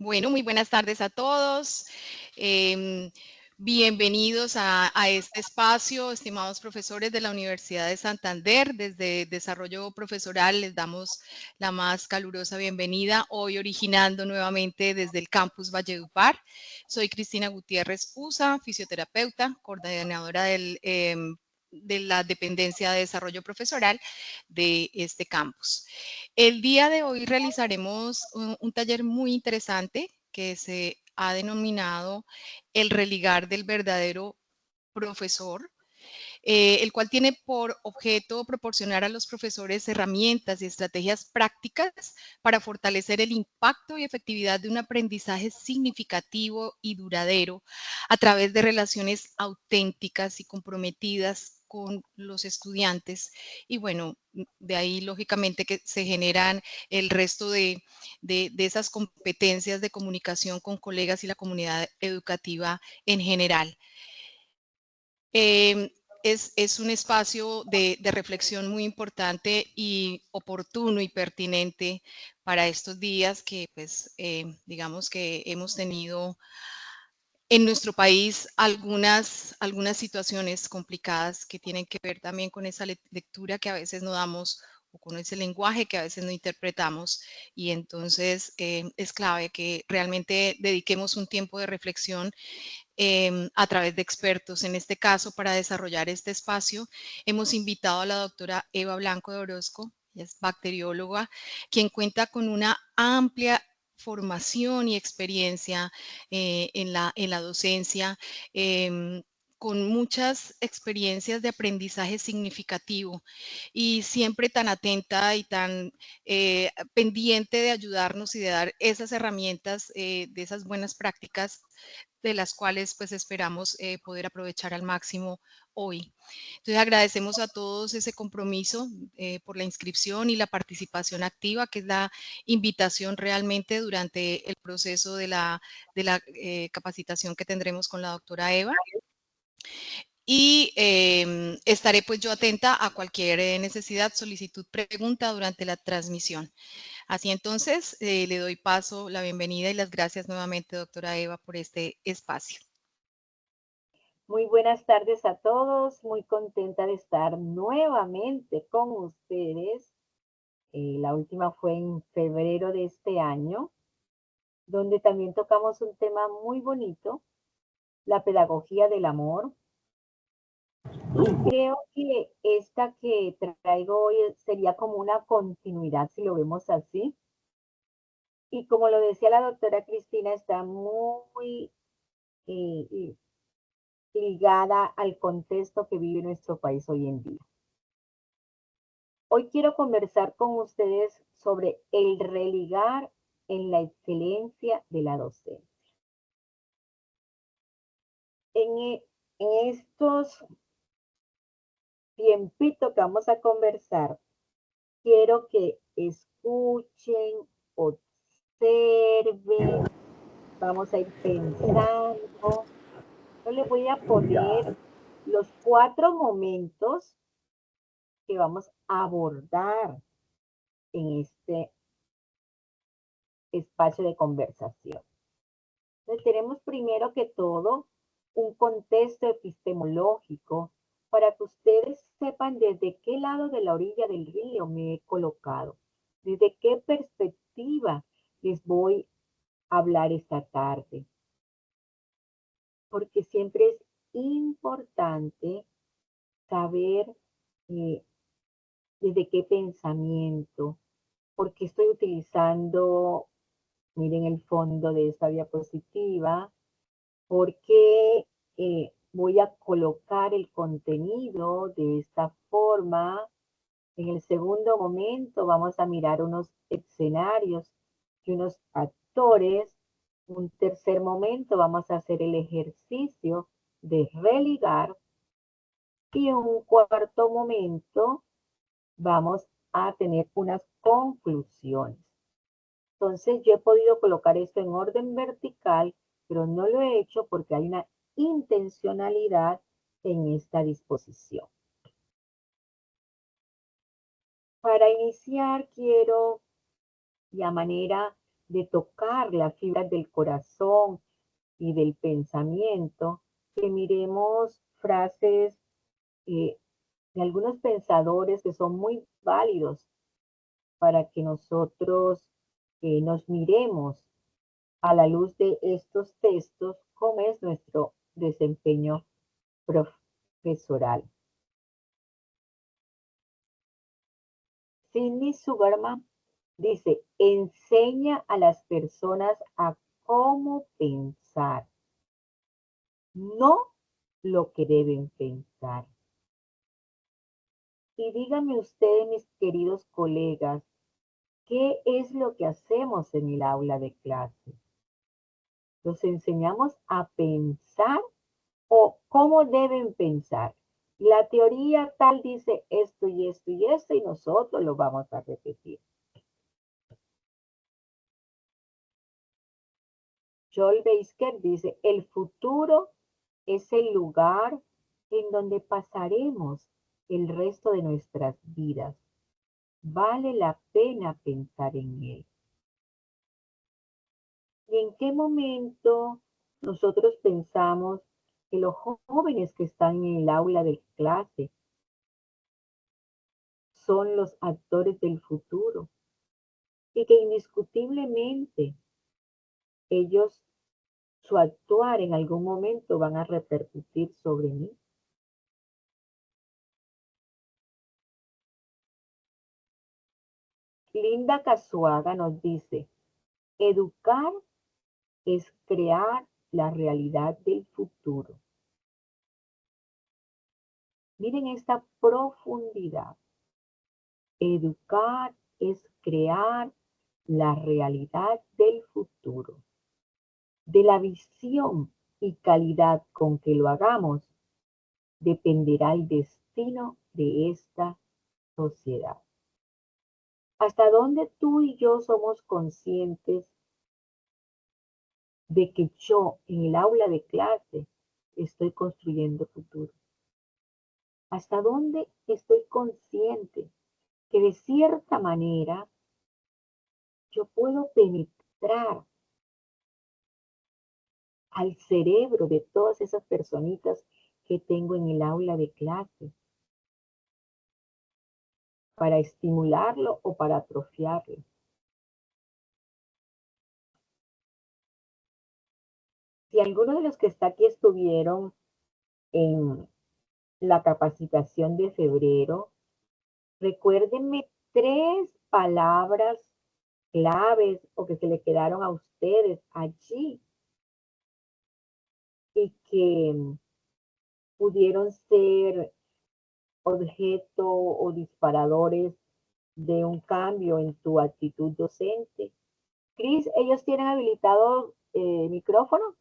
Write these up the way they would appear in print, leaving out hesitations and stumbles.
Bueno, muy buenas tardes a todos. Bienvenidos a este espacio, estimados profesores de la Universidad de Santander. Desde Desarrollo Profesoral les damos la más calurosa bienvenida, hoy originando nuevamente desde el campus Valledupar. Soy Cristina Gutiérrez Usa, fisioterapeuta, coordinadora de la Dependencia de Desarrollo Profesoral de este campus. El día de hoy realizaremos un taller muy interesante que se ha denominado el religar del verdadero profesor, el cual tiene por objeto proporcionar a los profesores herramientas y estrategias prácticas para fortalecer el impacto y efectividad de un aprendizaje significativo y duradero a través de relaciones auténticas y comprometidas con los estudiantes. Y bueno, de ahí lógicamente que se generan el resto de esas competencias de comunicación con colegas y la comunidad educativa en general. Es un espacio de reflexión muy importante y oportuno y pertinente para estos días que, pues, digamos que hemos tenido en nuestro país algunas situaciones complicadas que tienen que ver también con esa lectura que a veces no damos o con ese lenguaje que a veces no interpretamos. Y entonces es clave que realmente dediquemos un tiempo de reflexión a través de expertos. En este caso, para desarrollar este espacio, hemos invitado a la doctora Eva Blanco de Orozco, ella es bacterióloga, quien cuenta con una amplia formación y experiencia en la docencia, con muchas experiencias de aprendizaje significativo y siempre tan atenta y tan pendiente de ayudarnos y de dar esas herramientas, de esas buenas prácticas de las cuales pues esperamos poder aprovechar al máximo hoy. Entonces agradecemos a todos ese compromiso por la inscripción y la participación activa, que es la invitación realmente durante el proceso de la capacitación que tendremos con la doctora Eva. Y estaré pues yo atenta a cualquier necesidad, solicitud, pregunta durante la transmisión. Así entonces, le doy paso, la bienvenida y las gracias nuevamente, doctora Eva, por este espacio. Muy buenas tardes a todos, muy contenta de estar nuevamente con ustedes. La última fue en febrero de este año, donde también tocamos un tema muy bonito, la pedagogía del amor. Y creo que esta que traigo hoy sería como una continuidad, si lo vemos así. Y como lo decía la doctora Cristina, está muy ligada al contexto que vive nuestro país hoy en día. Hoy quiero conversar con ustedes sobre el religar en la excelencia de la docencia. En estos tiempitos que vamos a conversar, quiero que escuchen, observen, vamos a ir pensando. Yo les voy a poner los 4 momentos que vamos a abordar en este espacio de conversación. Entonces, tenemos primero que todo un contexto epistemológico para que ustedes sepan desde qué lado de la orilla del río me he colocado, desde qué perspectiva les voy a hablar esta tarde. Porque siempre es importante saber eh, desde qué pensamiento, porque estoy utilizando, miren el fondo de esta diapositiva, porque voy a colocar el contenido de esta forma. En el segundo momento vamos a mirar unos escenarios y unos actores. Un tercer momento vamos a hacer el ejercicio de religar. Y en un cuarto momento vamos a tener unas conclusiones. Entonces yo he podido colocar esto en orden vertical, pero no lo he hecho porque hay una intencionalidad en esta disposición. Para iniciar quiero, y a manera de tocar las fibras del corazón y del pensamiento, que miremos frases de algunos pensadores que son muy válidos para que nosotros nos miremos a la luz de estos textos cómo es nuestro desempeño profesoral. Sidney Sugarman dice, enseña a las personas a cómo pensar, no lo que deben pensar. Y díganme ustedes, mis queridos colegas, ¿qué es lo que hacemos en el aula de clase? ¿Los enseñamos a pensar o cómo deben pensar? La teoría tal dice esto y esto y esto y nosotros lo vamos a repetir. Joel Basker dice, el futuro es el lugar en donde pasaremos el resto de nuestras vidas. Vale la pena pensar en él. ¿Y en qué momento nosotros pensamos que los jóvenes que están en el aula de clase son los actores del futuro? Y que indiscutiblemente ellos, su actuar en algún momento van a repercutir sobre mí. Linda Casuaga nos dice, educar es crear la realidad del futuro. Miren esta profundidad. Educar es crear la realidad del futuro. De la visión y calidad con que lo hagamos, dependerá el destino de esta sociedad. ¿Hasta dónde tú y yo somos conscientes de que yo en el aula de clase estoy construyendo futuro? ¿Hasta dónde estoy consciente que de cierta manera yo puedo penetrar al cerebro de todas esas personitas que tengo en el aula de clase para estimularlo o para atrofiarlo? Si algunos de los que está aquí estuvieron en la capacitación de febrero, recuérdenme 3 palabras claves o que se le quedaron a ustedes allí y que pudieron ser objeto o disparadores de un cambio en tu actitud docente. Cris, ¿ellos tienen habilitado micrófono?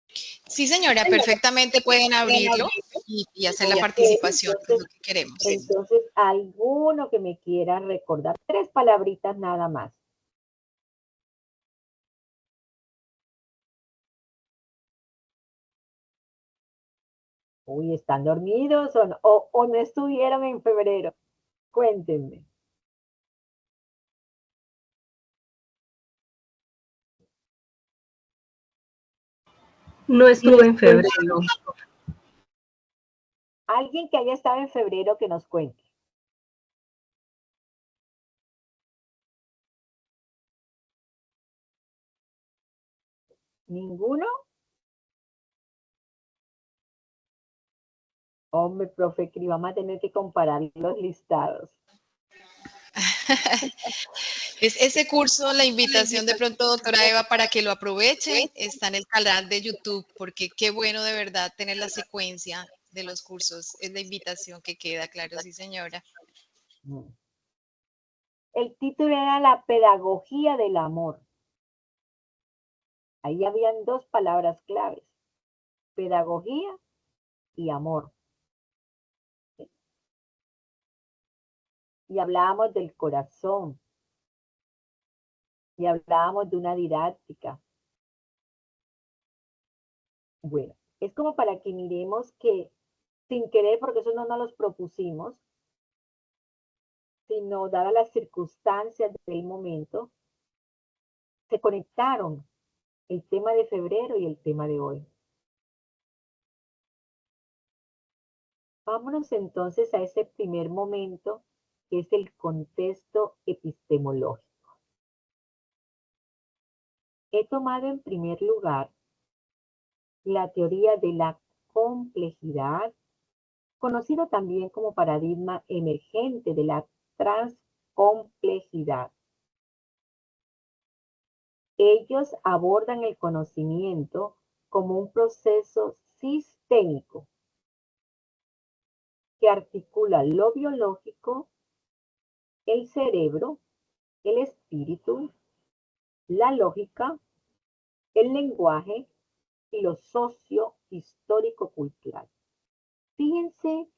Sí, señora, perfectamente pueden abrirlo y hacer la Ok, participación, que es lo que queremos. entonces, alguno que me quiera recordar, 3 palabritas nada más. Uy, ¿están dormidos o no estuvieron en febrero? Cuéntenme. No estuve en febrero. Alguien que haya estado en febrero que nos cuente. ¿Ninguno? Hombre, profe Cri, vamos a tener que comparar los listados. Es ese curso, la invitación de pronto, doctora Eva, para que lo aproveche, está en el canal de YouTube, porque qué bueno de verdad tener la secuencia de los cursos. Es la invitación que queda, claro, sí, señora. El título era La pedagogía del amor. Ahí habían 2 palabras claves, pedagogía y amor. Y hablábamos del corazón, y hablábamos de una didáctica. Bueno, es como para que miremos que sin querer, porque eso no nos los propusimos, sino dadas las circunstancias del momento, se conectaron el tema de febrero y el tema de hoy. Vámonos entonces a ese primer momento, que es el contexto epistemológico. He tomado en primer lugar la teoría de la complejidad, conocido también como paradigma emergente de la transcomplejidad. Ellos abordan el conocimiento como un proceso sistémico que articula lo biológico, el cerebro, el espíritu, la lógica, el lenguaje y lo socio-histórico-cultural. Fíjense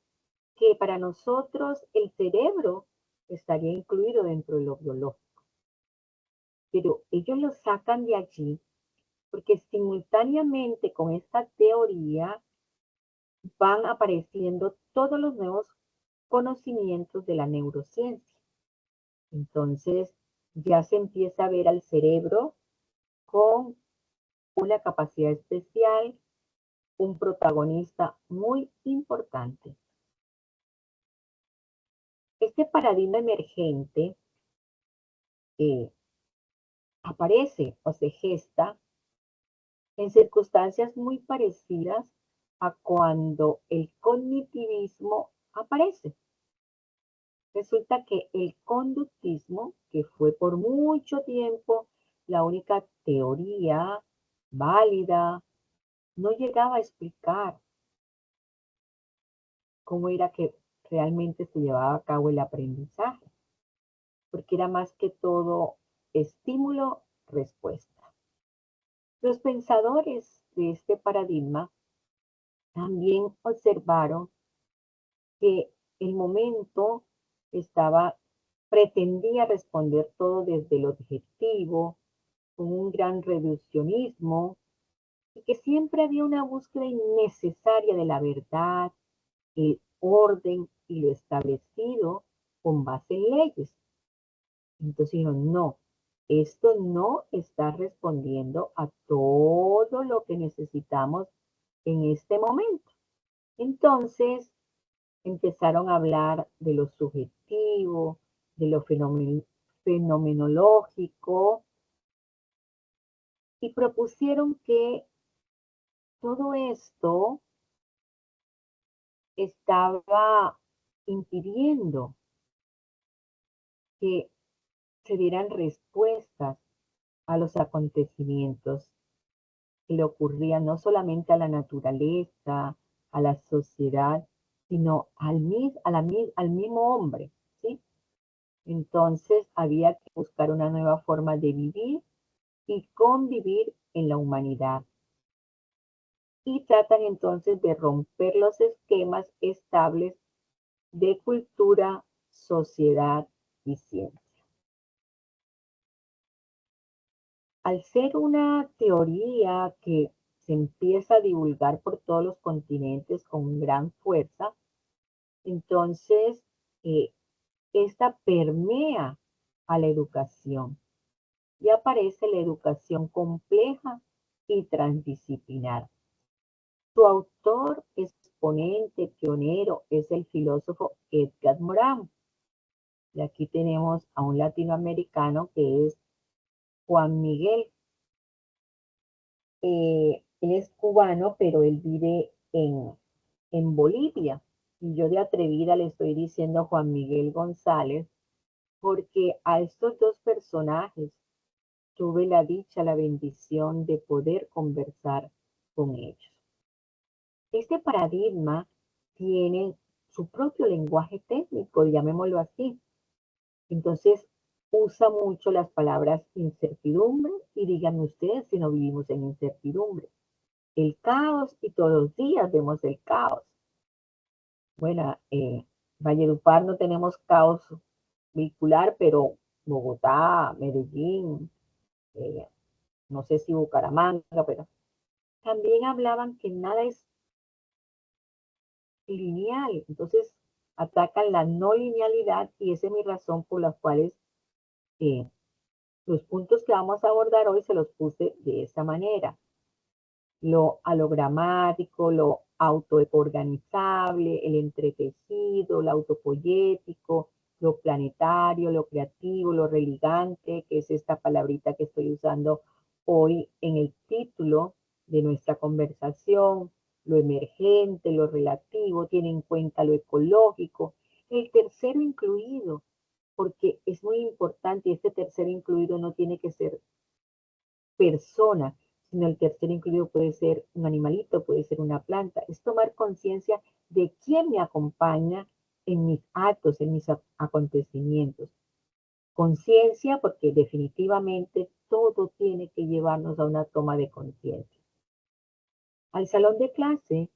que para nosotros el cerebro estaría incluido dentro de lo biológico, pero ellos lo sacan de allí porque simultáneamente con esta teoría van apareciendo todos los nuevos conocimientos de la neurociencia. Entonces ya se empieza a ver al cerebro con una capacidad especial, un protagonista muy importante. Este paradigma emergente aparece o se gesta en circunstancias muy parecidas a cuando el cognitivismo aparece. Resulta que el conductismo, que fue por mucho tiempo la única teoría válida, no llegaba a explicar cómo era que realmente se llevaba a cabo el aprendizaje, porque era más que todo estímulo-respuesta. Los pensadores de este paradigma también observaron que el momento pretendía responder todo desde el objetivo, con un gran reduccionismo, y que siempre había una búsqueda innecesaria de la verdad, el orden y lo establecido con base en leyes. Entonces dijeron, no, esto no está respondiendo a todo lo que necesitamos en este momento. Entonces empezaron a hablar de lo subjetivo, de lo fenomenológico, y propusieron que todo esto estaba impidiendo que se dieran respuestas a los acontecimientos que le ocurrían no solamente a la naturaleza, a la sociedad, sino al mismo hombre, ¿sí? Entonces había que buscar una nueva forma de vivir y convivir en la humanidad. Y tratan entonces de romper los esquemas estables de cultura, sociedad y ciencia. Al ser una teoría que se empieza a divulgar por todos los continentes con gran fuerza, entonces esta permea a la educación y aparece la educación compleja y transdisciplinar. Su autor, exponente, pionero, es el filósofo Edgar Morin. Y aquí tenemos a un latinoamericano que es Juan Miguel. Él es cubano, pero él vive en Bolivia. Y yo de atrevida le estoy diciendo Juan Miguel González, porque a estos dos personajes tuve la dicha, la bendición de poder conversar con ellos. Este paradigma tiene su propio lenguaje técnico, llamémoslo así. Entonces, usa mucho las palabras incertidumbre y díganme ustedes si no vivimos en incertidumbre. El caos y todos los días vemos el caos. Bueno, Valledupar no tenemos caos vehicular, pero Bogotá, Medellín, eh, no sé si Bucaramanga, pero también hablaban que nada es lineal. Entonces, atacan la no linealidad y esa es mi razón por las cuales Los puntos que vamos a abordar hoy se los puse de esa manera. Lo alogramático, lo autoorganizable, el entretejido, lo autopoyético, lo planetario, lo creativo, lo religante, que es esta palabrita que estoy usando hoy en el título de nuestra conversación, lo emergente, lo relativo, tiene en cuenta lo ecológico, el tercero incluido, porque es muy importante, este tercero incluido no tiene que ser persona, sino el tercer incluido puede ser un animalito, puede ser una planta. Es tomar conciencia de quién me acompaña en mis actos, en mis acontecimientos. Conciencia, porque definitivamente todo tiene que llevarnos a una toma de conciencia. Al salón de clase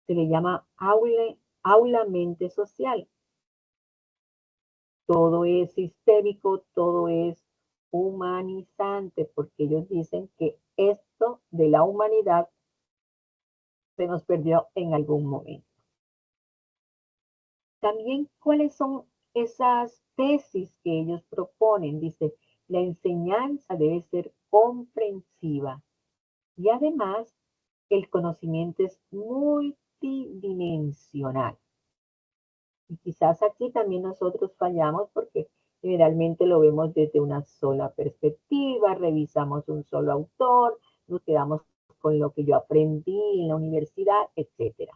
se le llama aula mente social. Todo es sistémico, todo es humanizante, porque ellos dicen que esto de la humanidad se nos perdió en algún momento. También, ¿cuáles son esas tesis que ellos proponen? Dice, la enseñanza debe ser comprensiva y además el conocimiento es multidimensional. Y quizás aquí también nosotros fallamos porque generalmente lo vemos desde una sola perspectiva, revisamos un solo autor, nos quedamos con lo que yo aprendí en la universidad, etc.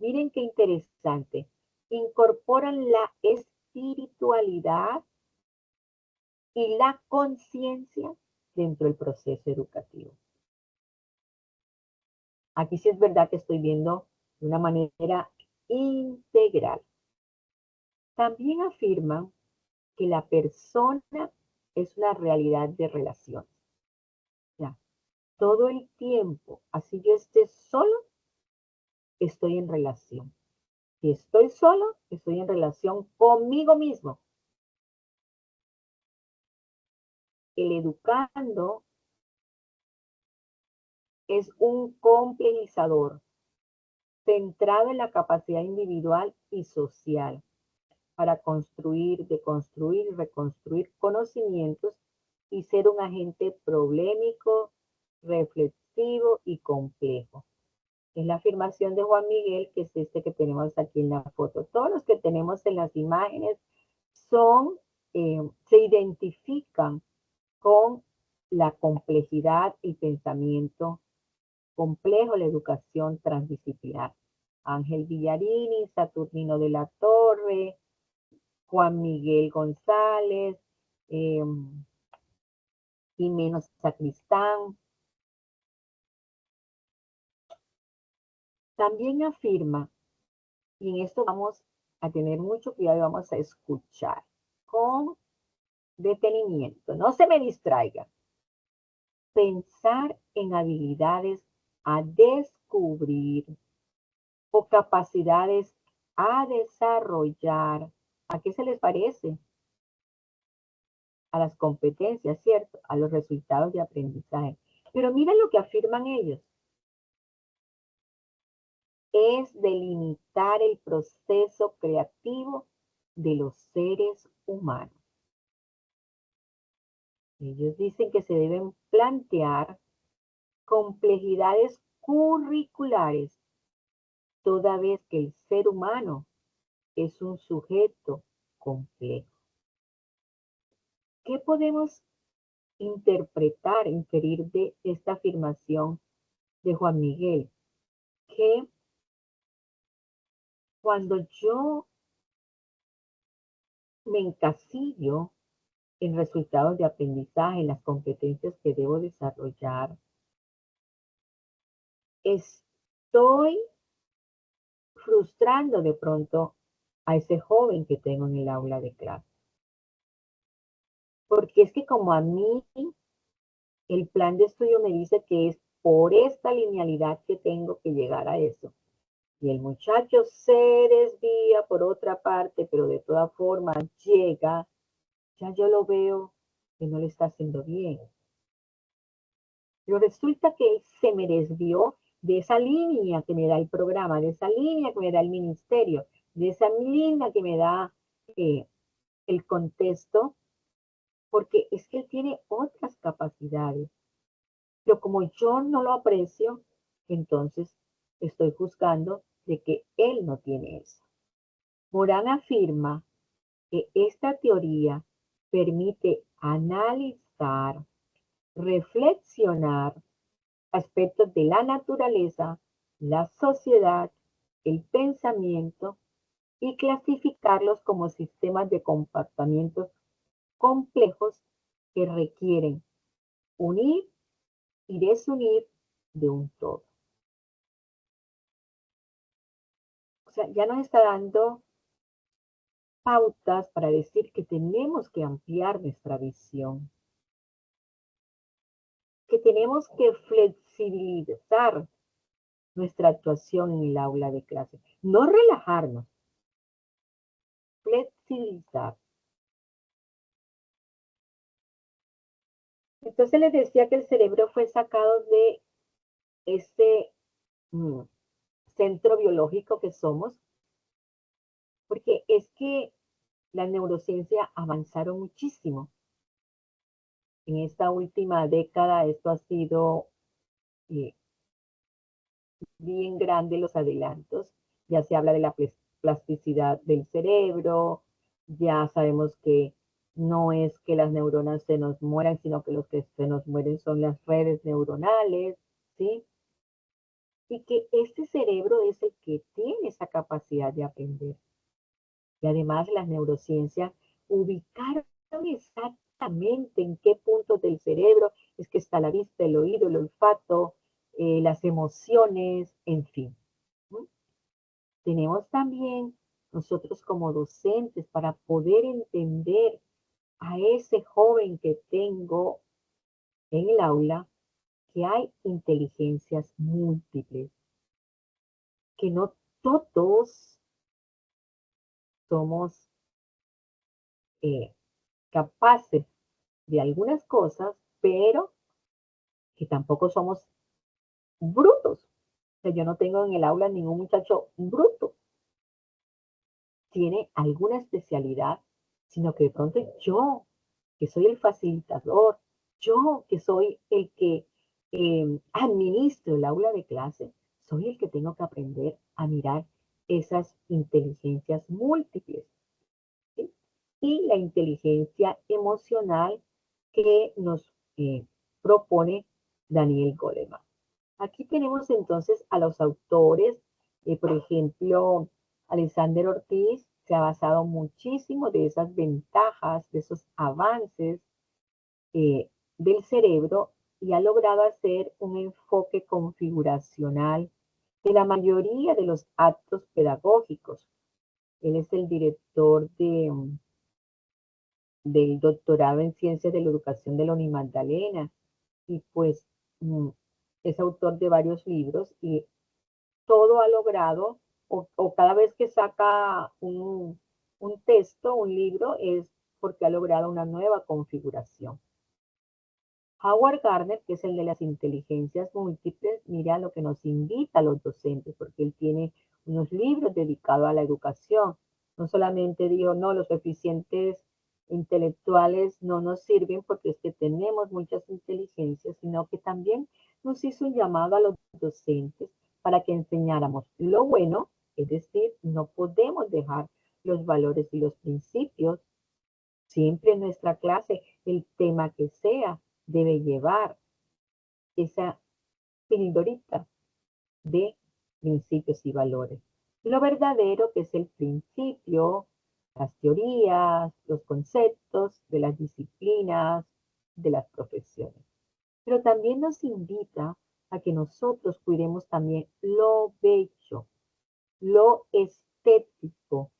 Miren qué interesante. Incorporan la espiritualidad y la conciencia dentro del proceso educativo. Aquí sí es verdad que estoy viendo de una manera integral. También afirman que la persona es una realidad de relaciones. Ya, todo el tiempo, así yo esté solo, estoy en relación. Si estoy solo, estoy en relación conmigo mismo. El educando es un complejizador centrado en la capacidad individual y social para construir, deconstruir y reconstruir conocimientos y ser un agente problemático, reflexivo y complejo. Es la afirmación de Juan Miguel, que es este que tenemos aquí en la foto. Todos los que tenemos en las imágenes se identifican con la complejidad y pensamiento complejo, la educación transdisciplinar. Ángel Villarini, Saturnino de la Torre, Juan Miguel González, Jimeno Sacristán. También afirma, y en esto vamos a tener mucho cuidado y vamos a escuchar con detenimiento, no se me distraiga. Pensar en habilidades a descubrir o capacidades a desarrollar. ¿A qué se les parece? A las competencias, ¿cierto? A los resultados de aprendizaje. Pero mira lo que afirman ellos. Es delimitar el proceso creativo de los seres humanos. Ellos dicen que se deben plantear complejidades curriculares, toda vez que el ser humano es un sujeto complejo. ¿Qué podemos interpretar, inferir de esta afirmación de Juan Miguel? Que cuando yo me encasillo en resultados de aprendizaje, en las competencias que debo desarrollar, estoy frustrando de pronto a ese joven que tengo en el aula de clase. Porque es que como a mí el plan de estudio me dice que es por esta linealidad que tengo que llegar a eso. Y el muchacho se desvía por otra parte, pero de todas formas llega, ya yo lo veo que no le está haciendo bien. Pero resulta que él se me desvió de esa línea que me da el programa, de esa línea que me da el ministerio, de esa línea que me da el contexto porque es que él tiene otras capacidades. Pero como yo no lo aprecio, entonces estoy juzgando de que él no tiene eso. Morán afirma que esta teoría permite analizar, reflexionar aspectos de la naturaleza, la sociedad, el pensamiento y clasificarlos como sistemas de comportamientos complejos que requieren unir y desunir de un todo. O sea, ya nos está dando pautas para decir que tenemos que ampliar nuestra visión, que tenemos que flexibilizar nuestra actuación en el aula de clase. No relajarnos, flexibilizar. Entonces les decía que el cerebro fue sacado de ese centro biológico que somos, porque es que la neurociencia avanzaron muchísimo. En esta última década esto ha sido eh, bien grande los adelantos. Ya se habla de la plasticidad del cerebro, ya sabemos que no es que las neuronas se nos mueran, sino que los que se nos mueren son las redes neuronales, ¿sí? Y que este cerebro es el que tiene esa capacidad de aprender. Y además las neurociencias ubicaron exactamente en qué puntos del cerebro es que está la vista, el oído, el olfato, las emociones, en fin. Tenemos también nosotros como docentes para poder entender a ese joven que tengo en el aula que hay inteligencias múltiples, que no todos somos eh, capaces de algunas cosas, pero que tampoco somos brutos. O sea, yo no tengo en el aula ningún muchacho bruto. Tiene alguna especialidad, sino que de pronto yo, que soy el facilitador, yo que soy el que administro el aula de clase, soy el que tengo que aprender a mirar esas inteligencias múltiples. ¿Sí? Y la inteligencia emocional que nos propone Daniel Goleman. Aquí tenemos entonces a los autores, por ejemplo, Alexander Ortiz se ha basado muchísimo de esas ventajas, de esos avances del cerebro y ha logrado hacer un enfoque configuracional de la mayoría de los actos pedagógicos. Él es el director del doctorado en Ciencias de la Educación de la Unimagdalena y pues es autor de varios libros y todo ha logrado, o cada vez que saca un texto, un libro, es porque ha logrado una nueva configuración. Howard Gardner, que es el de las inteligencias múltiples, mira lo que nos invita a los docentes, porque él tiene unos libros dedicados a la educación. No solamente dijo, no, los eficientes intelectuales no nos sirven porque es que tenemos muchas inteligencias, sino que también nos hizo un llamado a los docentes para que enseñáramos lo bueno, es decir, no podemos dejar los valores y los principios siempre en nuestra clase, el tema que sea, debe llevar esa pildorita de principios y valores. Lo verdadero que es el principio, las teorías, los conceptos de las disciplinas, de las profesiones. Pero también nos invita a que nosotros cuidemos también lo bello, lo estético,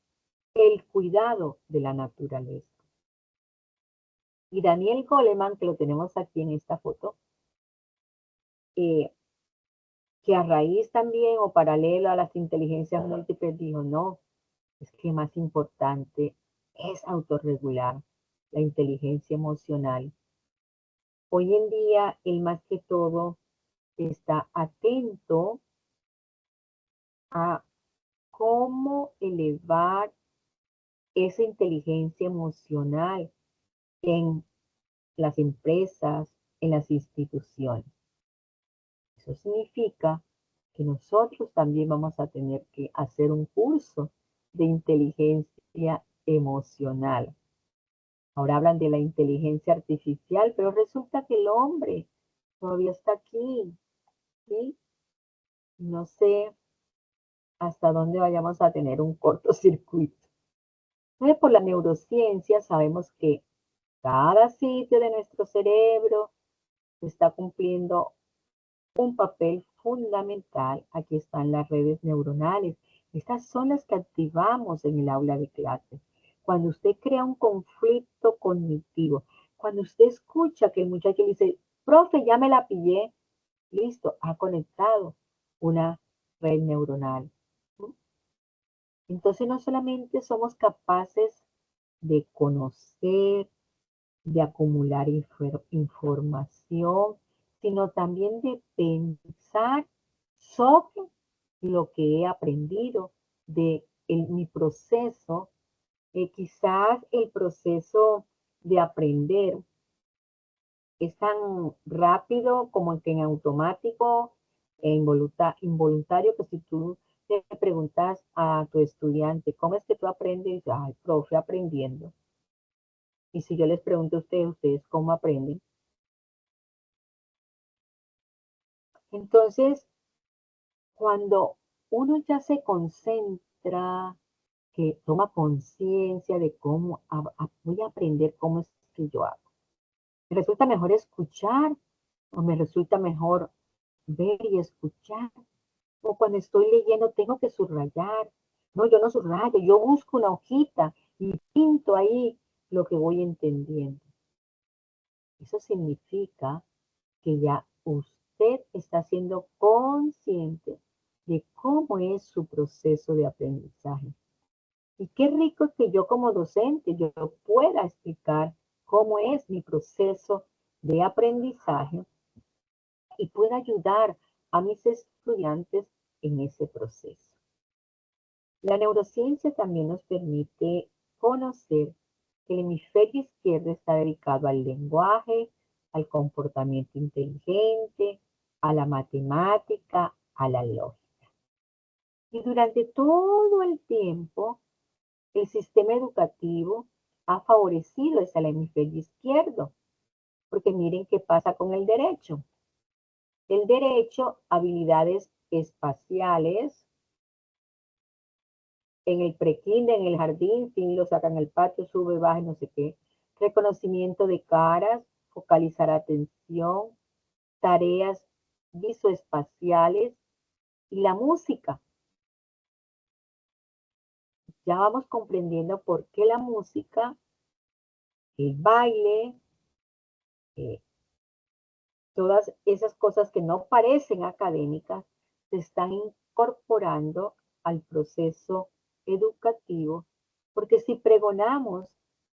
el cuidado de la naturaleza. Y Daniel Goleman, que lo tenemos aquí en esta foto, que a raíz también o paralelo a las inteligencias múltiples dijo, no, es que más importante es autorregular la inteligencia emocional. Hoy en día, él más que todo está atento a cómo elevar esa inteligencia emocional en las empresas, en las instituciones. Eso significa que nosotros también vamos a tener que hacer un curso de inteligencia emocional. Ahora hablan de la inteligencia artificial, pero resulta que el hombre todavía está aquí, ¿sí? No sé hasta dónde vayamos a tener un cortocircuito. Entonces, por la neurociencia sabemos que cada sitio de nuestro cerebro está cumpliendo un papel fundamental. Aquí están las redes neuronales. Estas son las que activamos en el aula de clase. Cuando usted crea un conflicto cognitivo, cuando usted escucha que el muchacho le dice, profe, ya me la pillé, listo, ha conectado una red neuronal. Entonces no solamente somos capaces de conocer, de acumular información, sino también de pensar sobre lo que he aprendido de mi proceso. Quizás el proceso de aprender es tan rápido como que en automático e involuntario que si tú le preguntas a tu estudiante, ¿cómo es que tú aprendes? Dice, ay, profe, aprendiendo. Y si yo les pregunto a ustedes cómo aprenden. Entonces, cuando uno ya se concentra, que toma conciencia de cómo voy a aprender cómo es que yo hago. ¿Me resulta mejor escuchar o me resulta mejor ver y escuchar? O cuando estoy leyendo tengo que subrayar. No, yo no subrayo, yo busco una hojita y pinto ahí lo que voy entendiendo. Eso significa que ya usted está siendo consciente de cómo es su proceso de aprendizaje. Y qué rico es que yo como docente yo pueda explicar cómo es mi proceso de aprendizaje y pueda ayudar a mis estudiantes en ese proceso. La neurociencia también nos permite conocer que el hemisferio izquierdo está dedicado al lenguaje, al comportamiento inteligente, a la matemática, a la lógica. Y durante todo el tiempo, el sistema educativo ha favorecido ese hemisferio izquierdo, porque miren qué pasa con el derecho. El derecho, habilidades espaciales, en el prekinder, en el jardín, fin lo sacan al patio, sube, baja, no sé qué. Reconocimiento de caras, focalizar atención, tareas visoespaciales y la música. Ya vamos comprendiendo por qué la música, el baile, eh, todas esas cosas que no parecen académicas, se están incorporando al proceso educativo, porque si pregonamos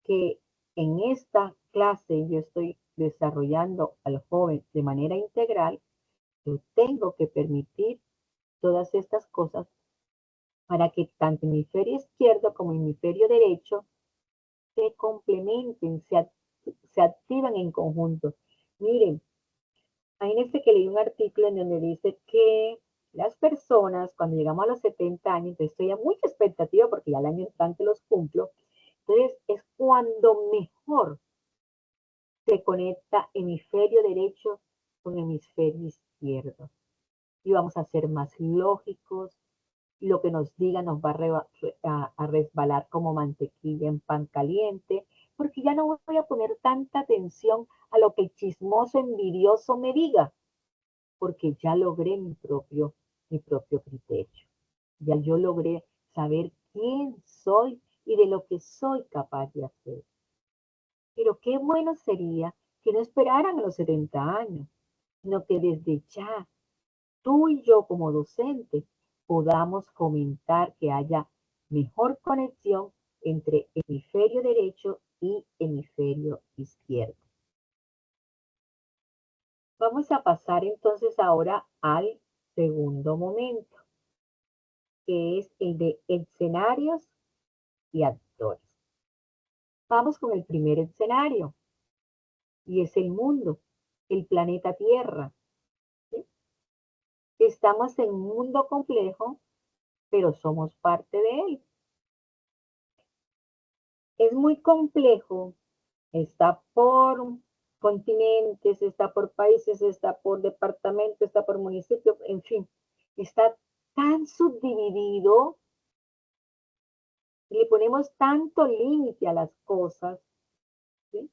que en esta clase yo estoy desarrollando al joven de manera integral, yo tengo que permitir todas estas cosas para que tanto hemisferio izquierdo como hemisferio derecho se complementen, se activan en conjunto. Miren, imagínense que leí un artículo en donde dice que las personas, cuando llegamos a los 70 años, entonces estoy a mucha expectativa porque ya el año entrante los cumplo, entonces es cuando mejor se conecta hemisferio derecho con hemisferio izquierdo. Y vamos a ser más lógicos, lo que nos diga nos va a resbalar como mantequilla en pan caliente, porque ya no voy a poner tanta atención a lo que el chismoso envidioso me diga, porque ya logré mi propio criterio. Ya yo logré saber quién soy y de lo que soy capaz de hacer. Pero qué bueno sería que no esperaran a los 70 años, sino que desde ya, tú y yo como docentes, podamos fomentar que haya mejor conexión entre hemisferio derecho y hemisferio izquierdo. Vamos a pasar entonces ahora al segundo momento, que es el de escenarios y actores. Vamos con el primer escenario. y es el mundo, el planeta Tierra. ¿Sí? Estamos en un mundo complejo, pero somos parte de él. Es muy complejo, está por continentes, está por países, está por departamentos, está por municipios, en fin, está tan subdividido, le ponemos tanto límite a las cosas, ¿sí?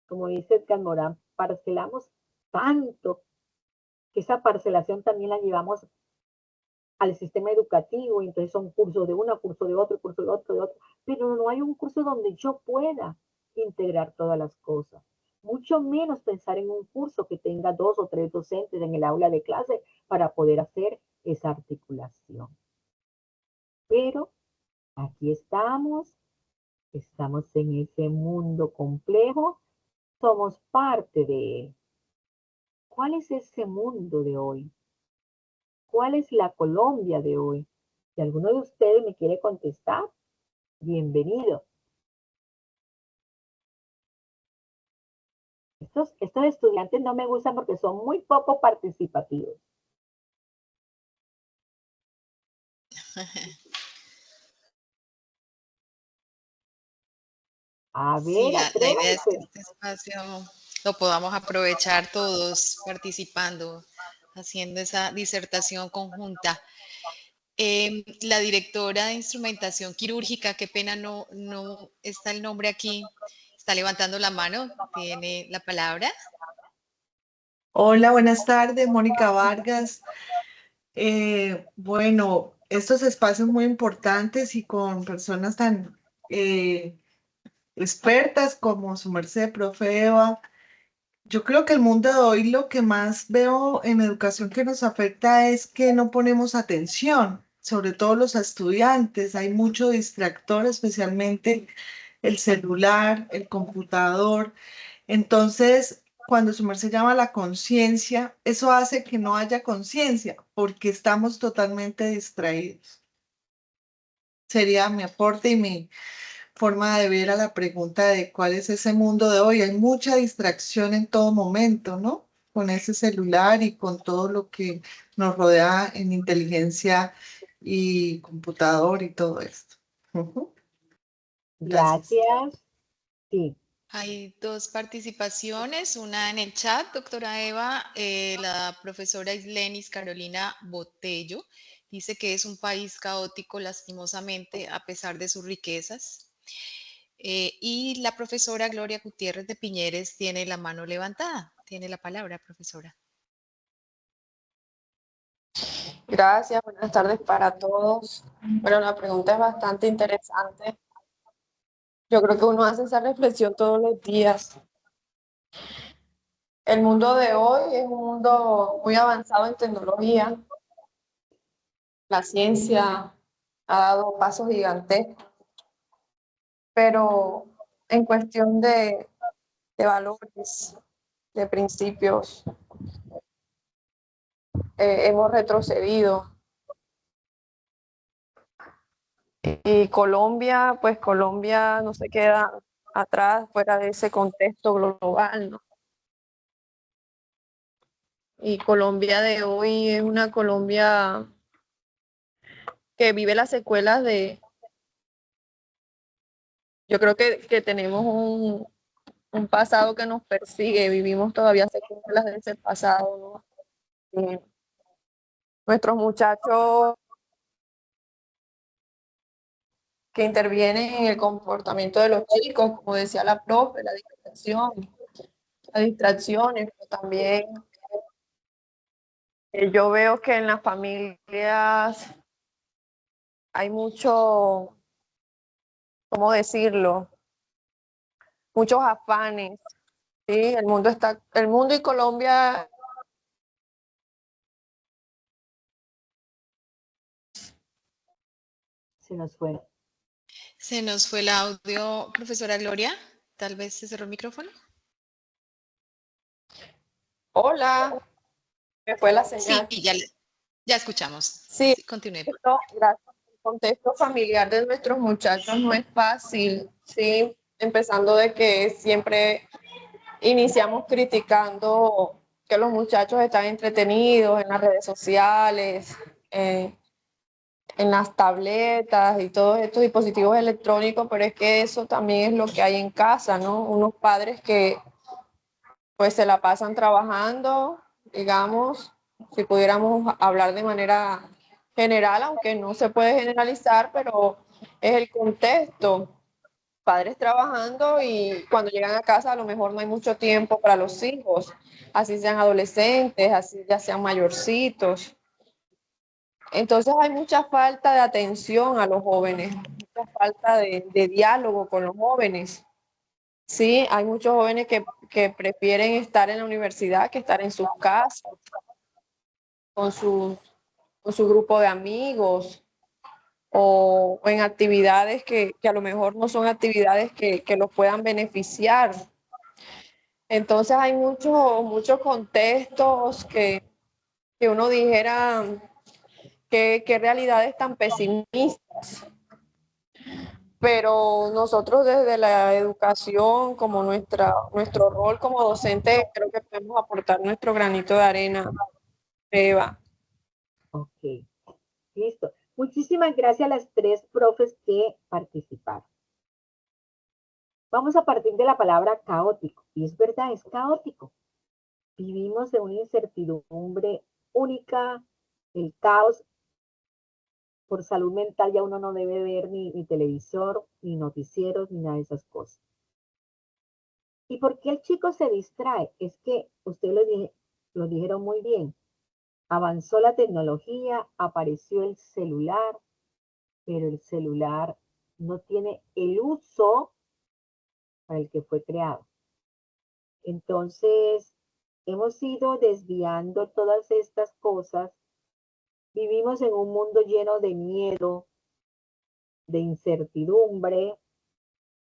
Como dice Edgar Morán, parcelamos tanto que esa parcelación también la llevamos al sistema educativo, y entonces son cursos de uno, curso de otro, curso de otro, pero no hay un curso donde yo pueda integrar todas las cosas. Mucho menos pensar en un curso que tenga 2 o 3 docentes en el aula de clase para poder hacer esa articulación. Pero aquí estamos en ese mundo complejo, somos parte de él. ¿Cuál es ese mundo de hoy? ¿Cuál es la Colombia de hoy? Si alguno de ustedes me quiere contestar, bienvenido. Estos estudiantes no me gustan porque son muy poco participativos. A Sí, ver, la idea es que atrévanse. este espacio lo podamos aprovechar todos participando, haciendo esa disertación conjunta. La directora de instrumentación quirúrgica, qué pena no está el nombre aquí, está levantando la mano, tiene la palabra. Hola, buenas tardes, Mónica Vargas. Bueno, estos espacios muy importantes y con personas tan eh, expertas como su merced, profe Eva. Yo creo que el mundo de hoy lo que más veo en educación que nos afecta es que no ponemos atención, sobre todo los estudiantes. Hay mucho distractor, especialmente el celular, el computador. Entonces, cuando su merced llama a la conciencia, eso hace que no haya conciencia, porque estamos totalmente distraídos. Sería mi aporte y mi forma de ver a la pregunta de cuál es ese mundo de hoy. Hay mucha distracción en todo momento, ¿no? Con ese celular y con todo lo que nos rodea en inteligencia y computador y todo esto. Ujú. Gracias. Gracias. Sí, Hay dos participaciones, una en el chat, doctora Eva, la profesora Islenis Carolina Botello dice que es un país caótico lastimosamente a pesar de sus riquezas. Y la profesora Gloria Gutiérrez de Piñeres tiene la mano levantada. Tiene la palabra, profesora. Gracias, buenas tardes para todos. Bueno, la pregunta es bastante interesante. Yo creo que uno hace esa reflexión todos los días. El mundo de hoy es un mundo muy avanzado en tecnología. La ciencia ha dado pasos gigantescos, pero en cuestión de valores, de principios, hemos retrocedido. Y Colombia, pues Colombia no se queda atrás fuera de ese contexto global, ¿no? Y Colombia de hoy es una Colombia que vive las secuelas yo creo que tenemos un pasado que nos persigue, vivimos todavía secuelas de ese pasado, ¿no? Nuestros muchachos que intervienen en el comportamiento de los chicos, como decía la profe, las distracciones, pero también yo veo que en las familias hay mucho, ¿cómo decirlo? Muchos afanes, ¿sí? El mundo y Colombia, se nos fue. Se nos fue el audio, profesora Gloria. Tal vez se cerró el micrófono. hola, me fue la Sí, señal. ya escuchamos. Sí, Sí, continúe. gracias. El contexto familiar de nuestros muchachos no es fácil, ¿sí? Empezando de que siempre iniciamos criticando que los muchachos están entretenidos en las redes sociales, en las tabletas y todos estos dispositivos electrónicos, pero es que eso también es lo que hay en casa, ¿no? Unos padres que pues se la pasan trabajando, digamos, si pudiéramos hablar de manera general, aunque no se puede generalizar, pero es el contexto. Padres trabajando y cuando llegan a casa a lo mejor no hay mucho tiempo para los hijos, así sean adolescentes, así ya sean mayorcitos. Entonces hay mucha falta de atención a los jóvenes, mucha falta de diálogo con los jóvenes. Sí, hay muchos jóvenes que prefieren estar en la universidad que estar en sus casas, con con su grupo de amigos o en actividades que a lo mejor no son actividades que los puedan beneficiar. Entonces hay muchos contextos que uno dijera que realidades tan pesimistas. Pero nosotros desde la educación, como nuestro rol como docente, creo que podemos aportar nuestro granito de arena, Eva. Ok, listo. Muchísimas gracias a las 3 profes que participaron. Vamos a partir de la palabra caótico. Y es verdad, es caótico. Vivimos en una incertidumbre única, el caos. Por salud mental ya uno no debe ver ni televisor, ni noticieros, ni nada de esas cosas. ¿Y por qué el chico se distrae? Es que ustedes lo dijeron muy bien. Avanzó la tecnología, apareció el celular, pero el celular no tiene el uso para el que fue creado. Entonces, hemos ido desviando todas estas cosas. Vivimos en un mundo lleno de miedo, de incertidumbre,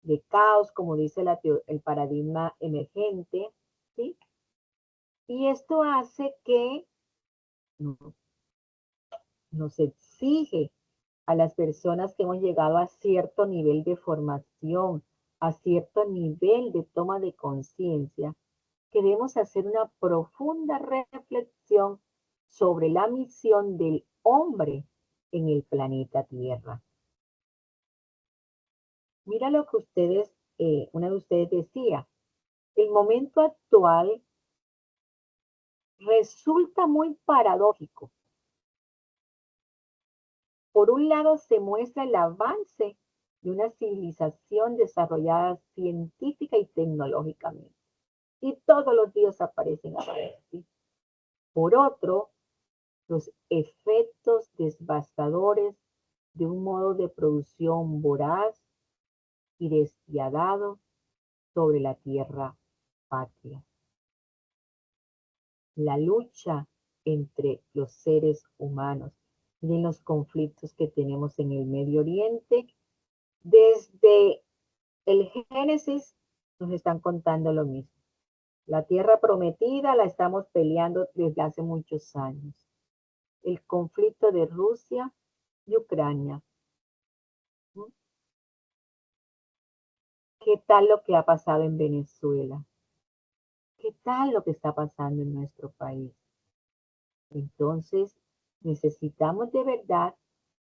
de caos, como dice el paradigma emergente, ¿sí? Y esto hace que nos exige a las personas que hemos llegado a cierto nivel de formación, a cierto nivel de toma de conciencia, que debemos hacer una profunda reflexión sobre la misión del hombre en el planeta Tierra. Mira lo que una de ustedes decía, el momento actual resulta muy paradójico. Por un lado se muestra el avance de una civilización desarrollada científica y tecnológicamente. Y todos los días aparecen avances. ¿Sí? Por otro, los efectos devastadores de un modo de producción voraz y despiadado sobre la tierra patria. La lucha entre los seres humanos y en los conflictos que tenemos en el Medio Oriente, desde el Génesis nos están contando lo mismo. La tierra prometida la estamos peleando desde hace muchos años. El conflicto de Rusia y Ucrania. ¿Qué tal lo que ha pasado en Venezuela? ¿Qué tal lo que está pasando en nuestro país? Entonces, necesitamos de verdad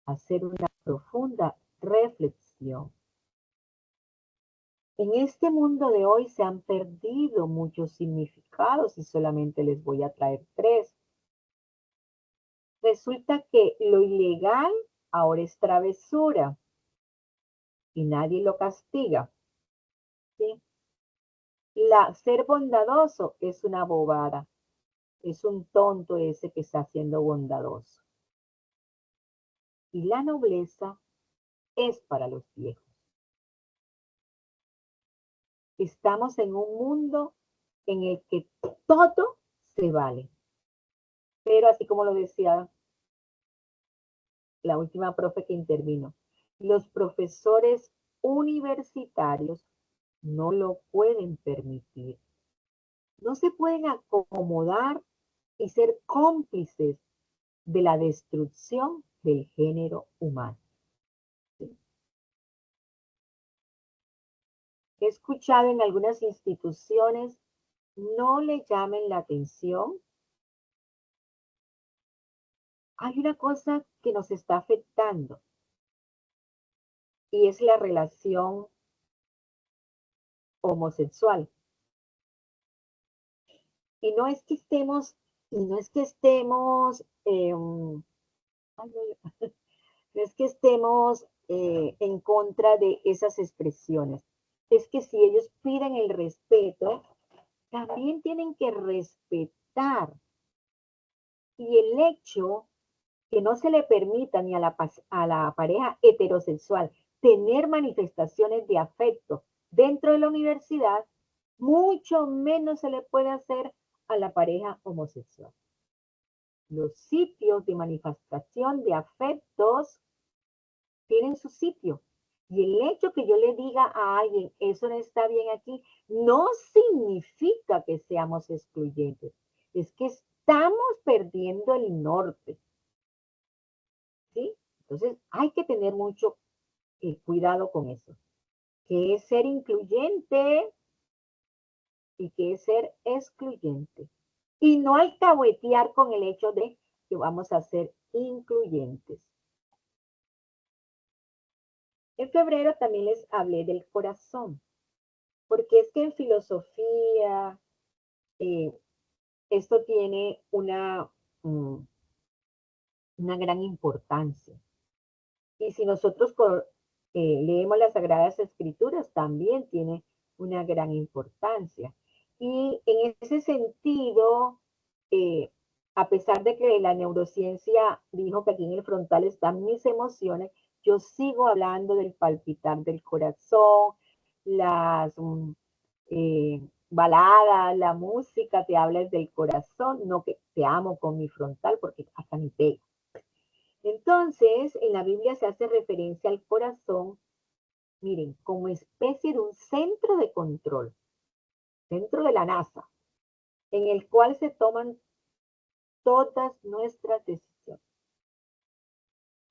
hacer una profunda reflexión. En este mundo de hoy se han perdido muchos significados y solamente les voy a traer 3. Resulta que lo ilegal ahora es travesura y nadie lo castiga. ¿Sí? Ser bondadoso es una bobada. Es un tonto ese que está siendo bondadoso. Y la nobleza es para los viejos. Estamos en un mundo en el que todo se vale. Pero así como lo decía la última profe que intervino, los profesores universitarios no lo pueden permitir. No se pueden acomodar y ser cómplices de la destrucción del género humano. He escuchado en algunas instituciones no le llamen la atención. Hay una cosa que nos está afectando y es la relación homosexual. Y no es que estemos, ay, no es que estemos en contra de esas expresiones. Es que si ellos piden el respeto, también tienen que respetar. Y el hecho que no se le permita ni a la pareja heterosexual tener manifestaciones de afecto dentro de la universidad, mucho menos se le puede hacer a la pareja homosexual. Los sitios de manifestación de afectos tienen su sitio. Y el hecho que yo le diga a alguien, eso no está bien aquí, no significa que seamos excluyentes. Es que estamos perdiendo el norte. ¿Sí? Entonces hay que tener mucho cuidado con eso. ¿Qué es ser incluyente y qué es ser excluyente? Y no alcahuetear con el hecho de que vamos a ser incluyentes. En febrero también les hablé del corazón, porque es que en filosofía esto tiene una gran importancia. Y si nosotros leemos las Sagradas Escrituras, también tiene una gran importancia. Y en ese sentido, eh, a pesar de que la neurociencia dijo que aquí en el frontal están mis emociones, yo sigo hablando del palpitar del corazón, las baladas, la música te habla del corazón, no que te amo con mi frontal, porque hasta ni pega. Entonces, en la Biblia se hace referencia al corazón, miren, como especie de un centro de control, dentro de la NASA, en el cual se toman todas nuestras decisiones.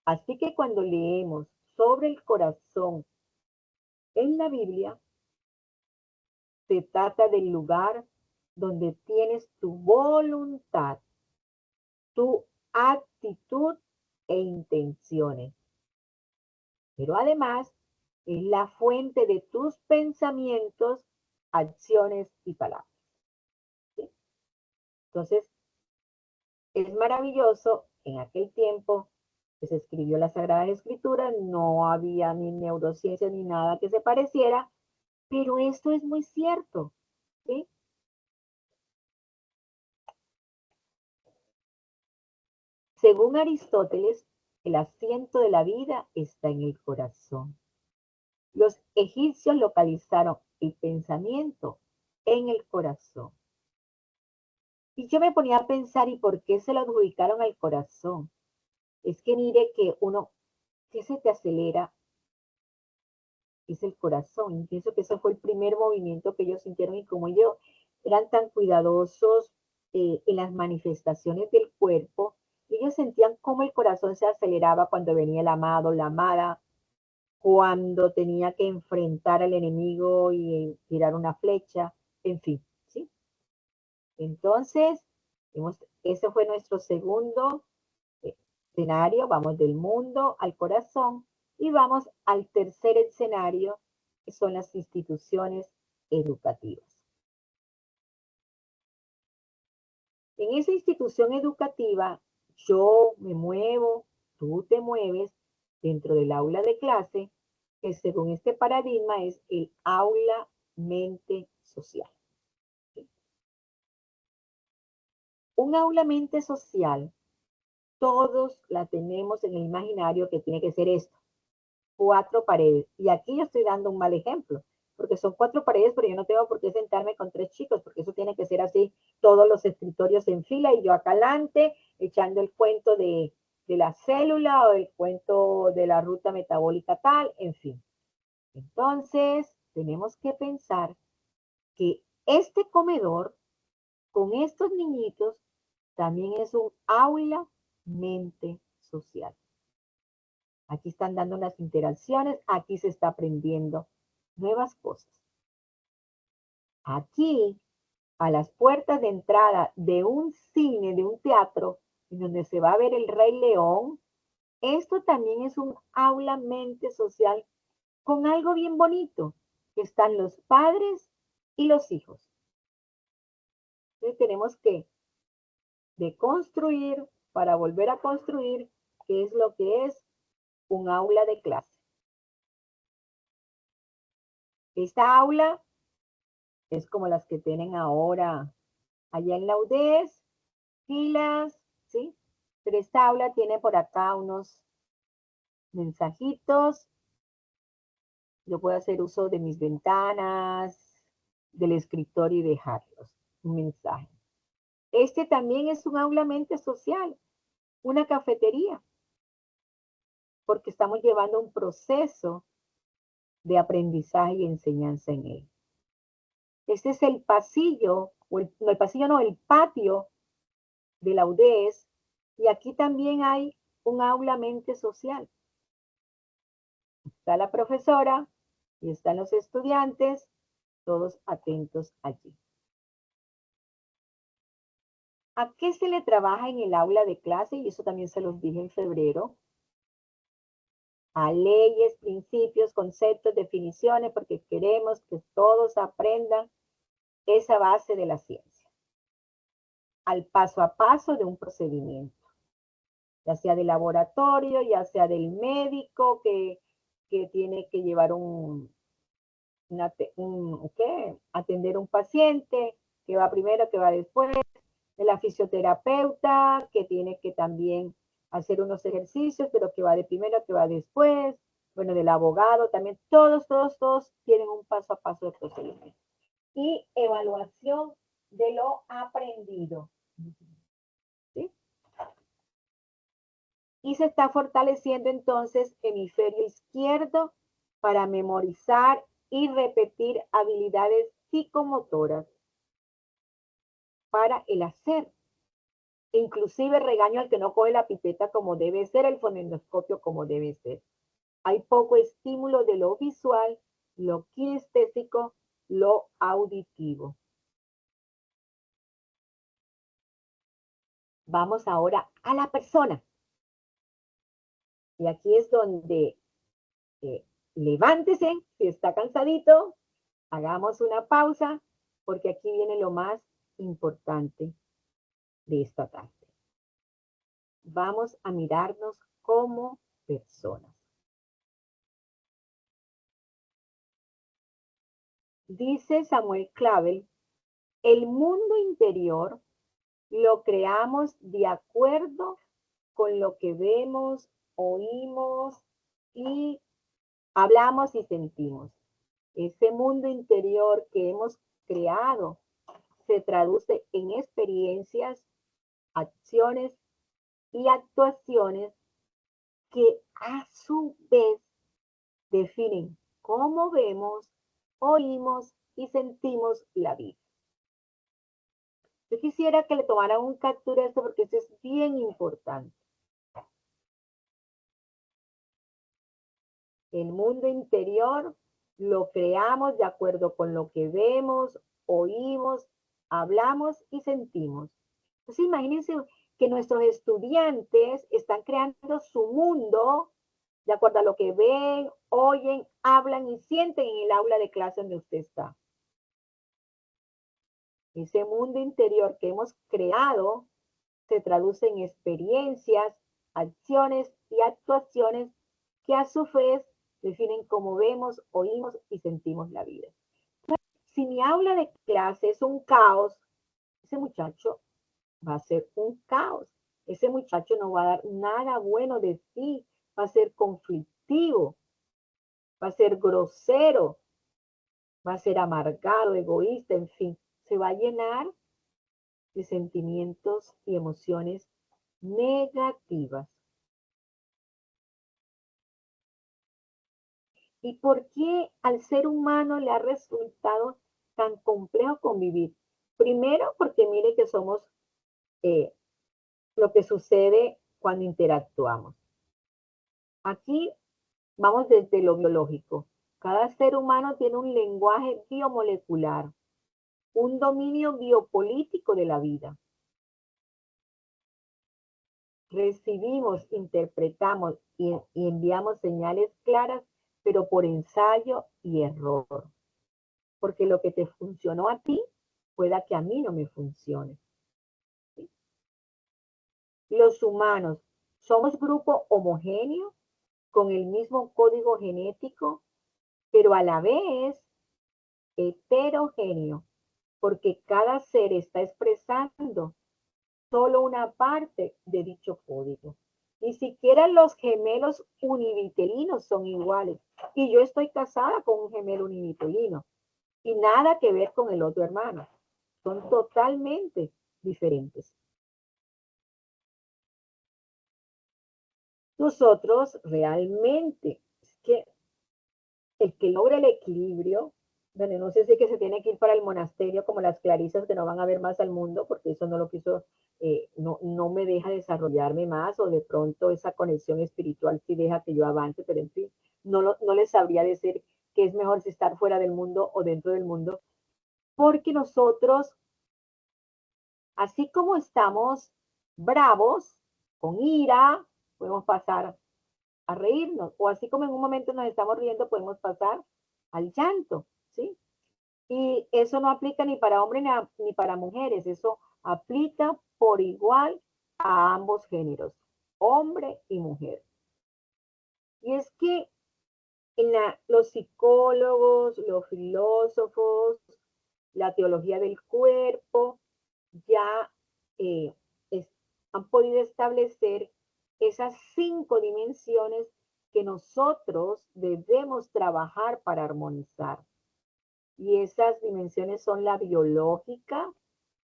Así que cuando leemos sobre el corazón en la Biblia, se trata del lugar donde tienes tu voluntad, tu actitud e intenciones. Pero además es la fuente de tus pensamientos, acciones y palabras. ¿Sí? Entonces, es maravilloso. En aquel tiempo que se escribió la Sagrada Escritura, no había ni neurociencia ni nada que se pareciera, pero esto es muy cierto. ¿Sí? Según Aristóteles, el asiento de la vida está en el corazón. Los egipcios localizaron el pensamiento en el corazón. Y yo me ponía a pensar, ¿y por qué se lo adjudicaron al corazón? Es que mire que ¿qué se te acelera? Es el corazón. Y pienso que ese fue el primer movimiento que ellos sintieron y como ellos eran tan cuidadosos en las manifestaciones del cuerpo, ellos sentían cómo el corazón se aceleraba cuando venía el amado, la amada, cuando tenía que enfrentar al enemigo y tirar una flecha, en fin, ¿sí? Entonces, ese fue nuestro segundo escenario, vamos del mundo al corazón y vamos al tercer escenario, que son las instituciones educativas. En esa institución educativa, yo me muevo, tú te mueves dentro del aula de clase, que según este paradigma es el aula mente social. Un aula mente social, todos la tenemos en el imaginario que tiene que ser esto, 4 paredes. Y aquí yo estoy dando un mal ejemplo, porque son 4 paredes, pero yo no tengo por qué sentarme con 3 chicos, porque eso tiene que ser así, todos los escritorios en fila y yo acá adelante, echando el cuento de la célula o el cuento de la ruta metabólica tal, en fin. Entonces, tenemos que pensar que este comedor con estos niñitos también es un aula mente social. Aquí están dando las interacciones, aquí se está aprendiendo nuevas cosas. Aquí a las puertas de entrada de un cine, de un teatro, en donde se va a ver El Rey León, esto también es un aula mente social con algo bien bonito, que están los padres y los hijos. Entonces tenemos que deconstruir para volver a construir qué es lo que es un aula de clase. Esta aula es como las que tienen ahora allá en la UDES, filas, ¿sí? Pero esta aula tiene por acá unos mensajitos. Yo puedo hacer uso de mis ventanas, del escritorio y dejarlos. Un mensaje. Este también es un aula mente social, una cafetería, porque estamos llevando un proceso de aprendizaje y enseñanza en él. Este es el pasillo, el patio de la UDES, y aquí también hay un aula mente social. Está la profesora y están los estudiantes, todos atentos allí. ¿A qué se le trabaja en el aula de clase? Y eso también se los dije en febrero. A leyes, principios, conceptos, definiciones, porque queremos que todos aprendan esa base de la ciencia. Al paso a paso de un procedimiento, ya sea de laboratorio, ya sea del médico que tiene que llevar atender un paciente, que va primero, que va después, de la fisioterapeuta, que tiene que también hacer unos ejercicios, pero que va de primero, que va después, bueno, del abogado también, todos tienen un paso a paso de procedimiento. Y evaluación de lo aprendido. ¿Sí? Y se está fortaleciendo entonces hemisferio izquierdo para memorizar y repetir habilidades psicomotoras para el hacer. Inclusive regaño al que no coge la pipeta como debe ser, el fonendoscopio como debe ser. Hay poco estímulo de lo visual, lo kinestésico, lo auditivo. Vamos ahora a la persona. Y aquí es donde levántese, si está cansadito, hagamos una pausa, porque aquí viene lo más importante de esta tarde. Vamos a mirarnos como personas. Dice Samuel Clavel, el mundo interior lo creamos de acuerdo con lo que vemos, oímos y hablamos y sentimos. Ese mundo interior que hemos creado se traduce en experiencias, acciones y actuaciones que a su vez definen cómo vemos, oímos y sentimos la vida. Yo quisiera que le tomaran un captura de esto porque esto es bien importante. El mundo interior lo creamos de acuerdo con lo que vemos, oímos, hablamos y sentimos. Entonces imagínense que nuestros estudiantes están creando su mundo de acuerdo a lo que ven, oyen, hablan y sienten en el aula de clase donde usted está. Ese mundo interior que hemos creado se traduce en experiencias, acciones y actuaciones que a su vez definen cómo vemos, oímos y sentimos la vida. Si mi aula de clase es un caos, ese muchacho va a ser un caos. Ese muchacho no va a dar nada bueno de sí, va a ser conflictivo, va a ser grosero, va a ser amargado, egoísta, en fin, se va a llenar de sentimientos y emociones negativas. ¿Y por qué al ser humano le ha resultado tan complejo convivir? Primero, porque mire que somos lo que sucede cuando interactuamos. Aquí vamos desde lo biológico. Cada ser humano tiene un lenguaje biomolecular. un dominio biopolítico de la vida. Recibimos, interpretamos y enviamos señales claras, pero por ensayo y error. Porque lo que te funcionó a ti, pueda que a mí no me funcione. ¿Sí? Los humanos somos grupo homogéneo, con el mismo código genético, pero a la vez heterogéneo, porque cada ser está expresando solo una parte de dicho código. Ni siquiera los gemelos univitelinos son iguales. Y yo estoy casada con un gemelo univitelino. Y nada que ver con el otro hermano. Son totalmente diferentes. Nosotros realmente, es que el que logra el equilibrio, bueno, no sé si es que se tiene que ir para el monasterio como las clarisas que no van a ver más al mundo, porque eso no lo quiso, no me deja desarrollarme más, o de pronto esa conexión espiritual sí deja que yo avance, pero en fin, no les sabría decir que es mejor si estar fuera del mundo o dentro del mundo, porque nosotros, así como estamos bravos, con ira, podemos pasar a reírnos, o así como en un momento nos estamos riendo, podemos pasar al llanto, ¿sí? Y eso no aplica ni para hombres ni para mujeres, eso aplica por igual a ambos géneros, hombre y mujer. Y es que los psicólogos, los filósofos, la teología del cuerpo, ya eh, es, han podido establecer esas 5 dimensiones que nosotros debemos trabajar para armonizar. Y esas dimensiones son la biológica,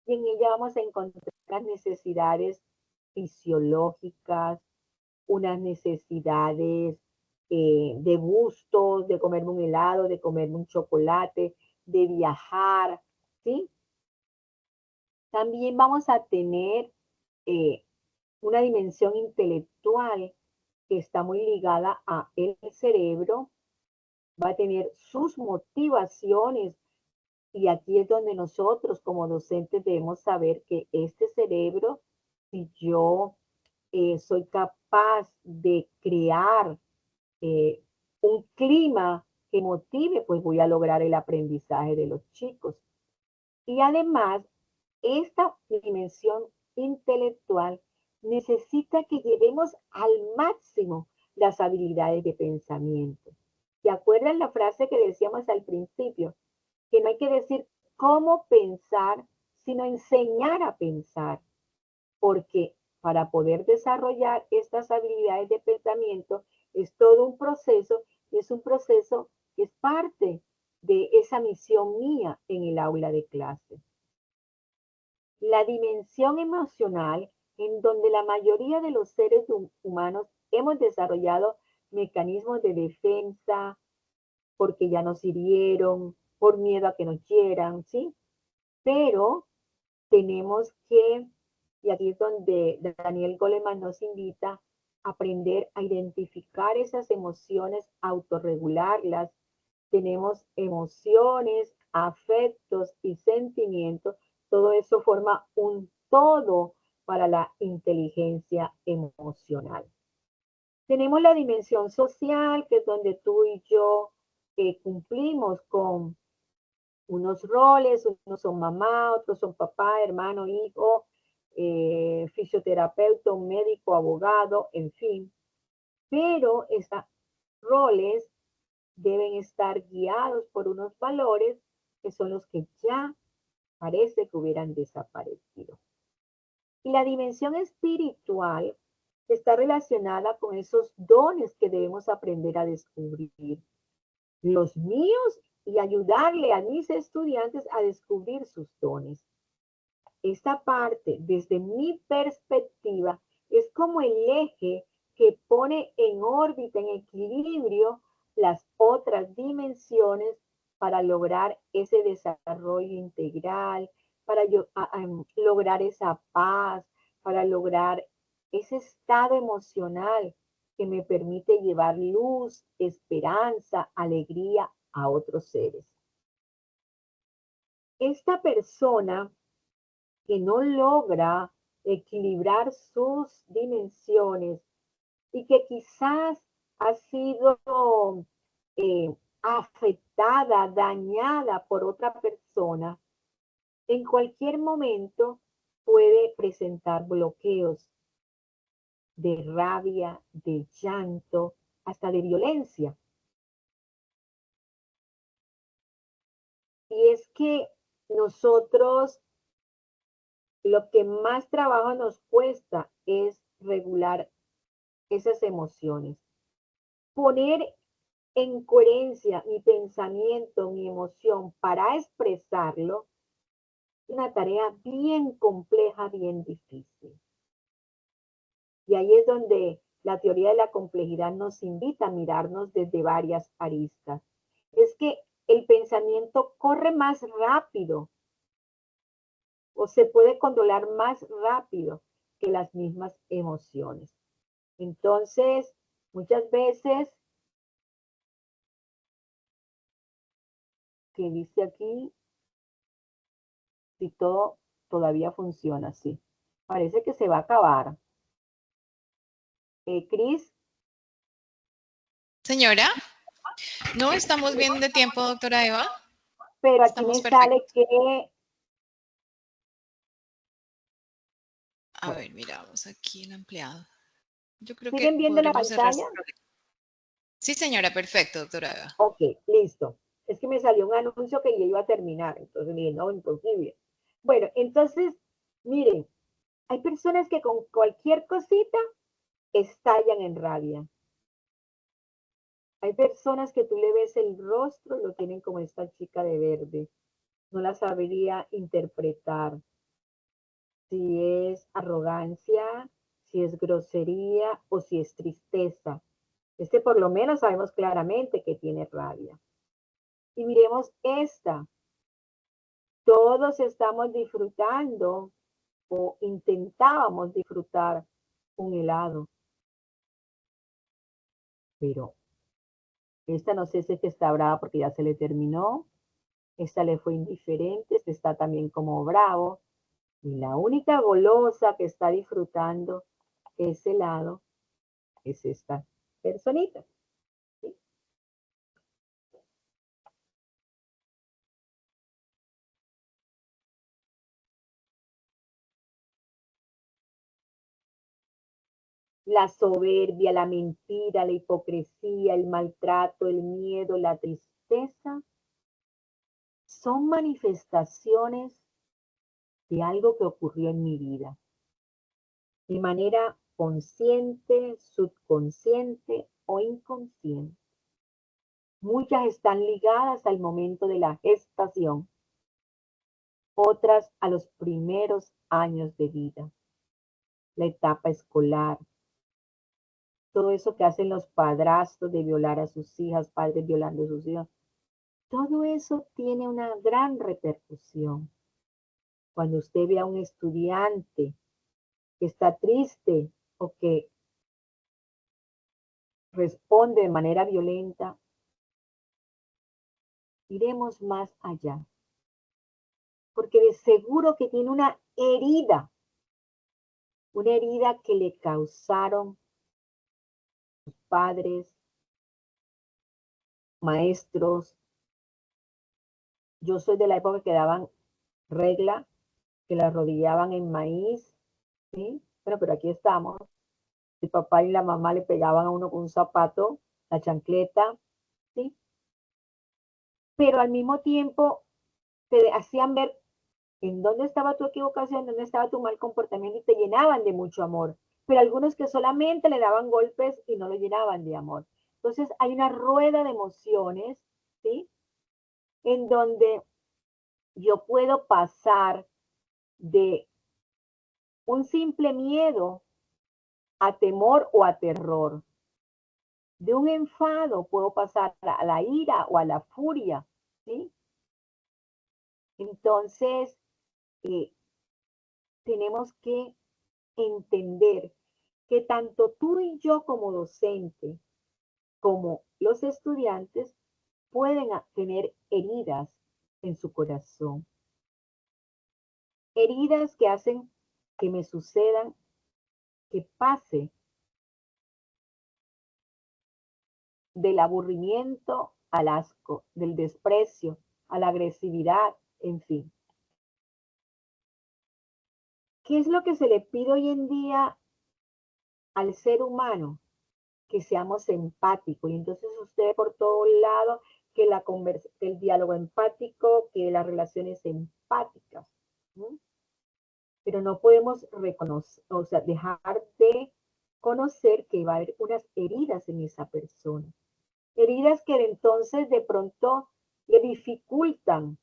y en ella vamos a encontrar las necesidades fisiológicas, unas necesidades de gustos, de comerme un helado, de comerme un chocolate, de viajar, ¿sí? También vamos a tener eh, una dimensión intelectual que está muy ligada a el cerebro, va a tener sus motivaciones, y aquí es donde nosotros como docentes debemos saber que este cerebro, si yo soy capaz de crear eh, un clima que motive, pues voy a lograr el aprendizaje de los chicos. Y además, esta dimensión intelectual necesita que llevemos al máximo las habilidades de pensamiento. ¿Se acuerdan la frase que decíamos al principio? Que no hay que decir cómo pensar, sino enseñar a pensar. Porque para poder desarrollar estas habilidades de pensamiento es todo un proceso, y es un proceso que es parte de esa misión mía en el aula de clase. La dimensión emocional, en donde la mayoría de los seres humanos hemos desarrollado mecanismos de defensa, porque ya nos hirieron, por miedo a que nos hieran, ¿sí? Pero tenemos que, y aquí es donde Daniel Goleman nos invita, a aprender a identificar esas emociones, autorregularlas. Tenemos emociones, afectos y sentimientos. Todo eso forma un todo para la inteligencia emocional. Tenemos la dimensión social, que es donde tú y yo cumplimos con unos roles, unos son mamá, otros son papá, hermano, hijo, fisioterapeuta, un médico, abogado, en fin. Pero estos roles deben estar guiados por unos valores que son los que ya parece que hubieran desaparecido. Y la dimensión espiritual está relacionada con esos dones que debemos aprender a descubrir. Los míos, y ayudarle a mis estudiantes a descubrir sus dones. Esta parte, desde mi perspectiva, es como el eje que pone en órbita, en equilibrio, las otras dimensiones para lograr ese desarrollo integral, para lograr esa paz, para lograr ese estado emocional que me permite llevar luz, esperanza, alegría a otros seres. esta persona que no logra equilibrar sus dimensiones y que quizás ha sido afectada, dañada por otra persona, en cualquier momento puede presentar bloqueos de rabia, de llanto, hasta de violencia. Y es que nosotros lo que más trabajo nos cuesta es regular esas emociones. Poner en coherencia mi pensamiento, mi emoción para expresarlo, es una tarea bien compleja, bien difícil. Y ahí es donde la teoría de la complejidad nos invita a mirarnos desde varias aristas. Es que el pensamiento corre más rápido o se puede controlar más rápido que las mismas emociones. Entonces, muchas veces, que dice aquí, si todo todavía funciona así. Parece que se va a acabar. Cris, Señora, no estamos bien de tiempo, doctora Eva. pero aquí Estamos me perfectos. sale que... A ver, miramos aquí el ampliado. Yo creo que ¿Siguen viendo la podremos cerrar. pantalla? Sí, señora, perfecto, doctora Eva. Ok, listo. Es que me salió un anuncio que ya iba a terminar, entonces dije, no, imposible. Bueno, entonces, miren, hay personas que con cualquier cosita estallan en rabia. Hay personas que tú le ves el rostro y lo tienen como esta chica de verde. No la sabría interpretar. Si es arrogancia, si es grosería o si es tristeza. Este por lo menos sabemos claramente que tiene rabia. Y miremos esta. Todos estamos disfrutando o intentábamos disfrutar un helado. Pero esta no sé si es que está brava porque ya se le terminó. Esta le fue indiferente, este está también como bravo. Y la única golosa que está disfrutando ese helado es esta personita. ¿Sí? La soberbia, la mentira, la hipocresía, el maltrato, el miedo, la tristeza, son manifestaciones de algo que ocurrió en mi vida, de manera consciente, subconsciente o inconsciente. Muchas están ligadas al momento de la gestación, otras a los primeros años de vida, la etapa escolar, todo eso que hacen los padrastros de violar a sus hijas, padres violando a sus hijos. Todo eso tiene una gran repercusión. Cuando usted ve a un estudiante que está triste o que responde de manera violenta, iremos más allá. Porque de seguro que tiene una herida que le causaron sus padres, maestros. Yo soy de la época que daban regla, que la arrodillaban en maíz, ¿sí? Bueno, pero aquí estamos. El papá y la mamá le pegaban a uno con un zapato, la chancleta, ¿sí? Pero al mismo tiempo te hacían ver en dónde estaba tu equivocación, dónde estaba tu mal comportamiento y te llenaban de mucho amor. Pero algunos que solamente le daban golpes y no lo llenaban de amor. Entonces hay una rueda de emociones, ¿sí? En donde yo puedo pasar de un simple miedo a temor o a terror. De un enfado puedo pasar a la ira o a la furia, ¿sí? Entonces, tenemos que entender que tanto tú y yo como docente, como los estudiantes, pueden tener heridas en su corazón. heridas que hacen que me sucedan, que pase del aburrimiento al asco, del desprecio a la agresividad, en fin. ¿Qué es lo que se le pide hoy en día al ser humano? Que seamos empáticos. Y entonces usted por todos lados, que el diálogo empático, que las relaciones empáticas. ¿No? Pero no podemos reconocer, o sea, dejar de conocer que va a haber unas heridas en esa persona. Heridas que entonces de pronto le dificultan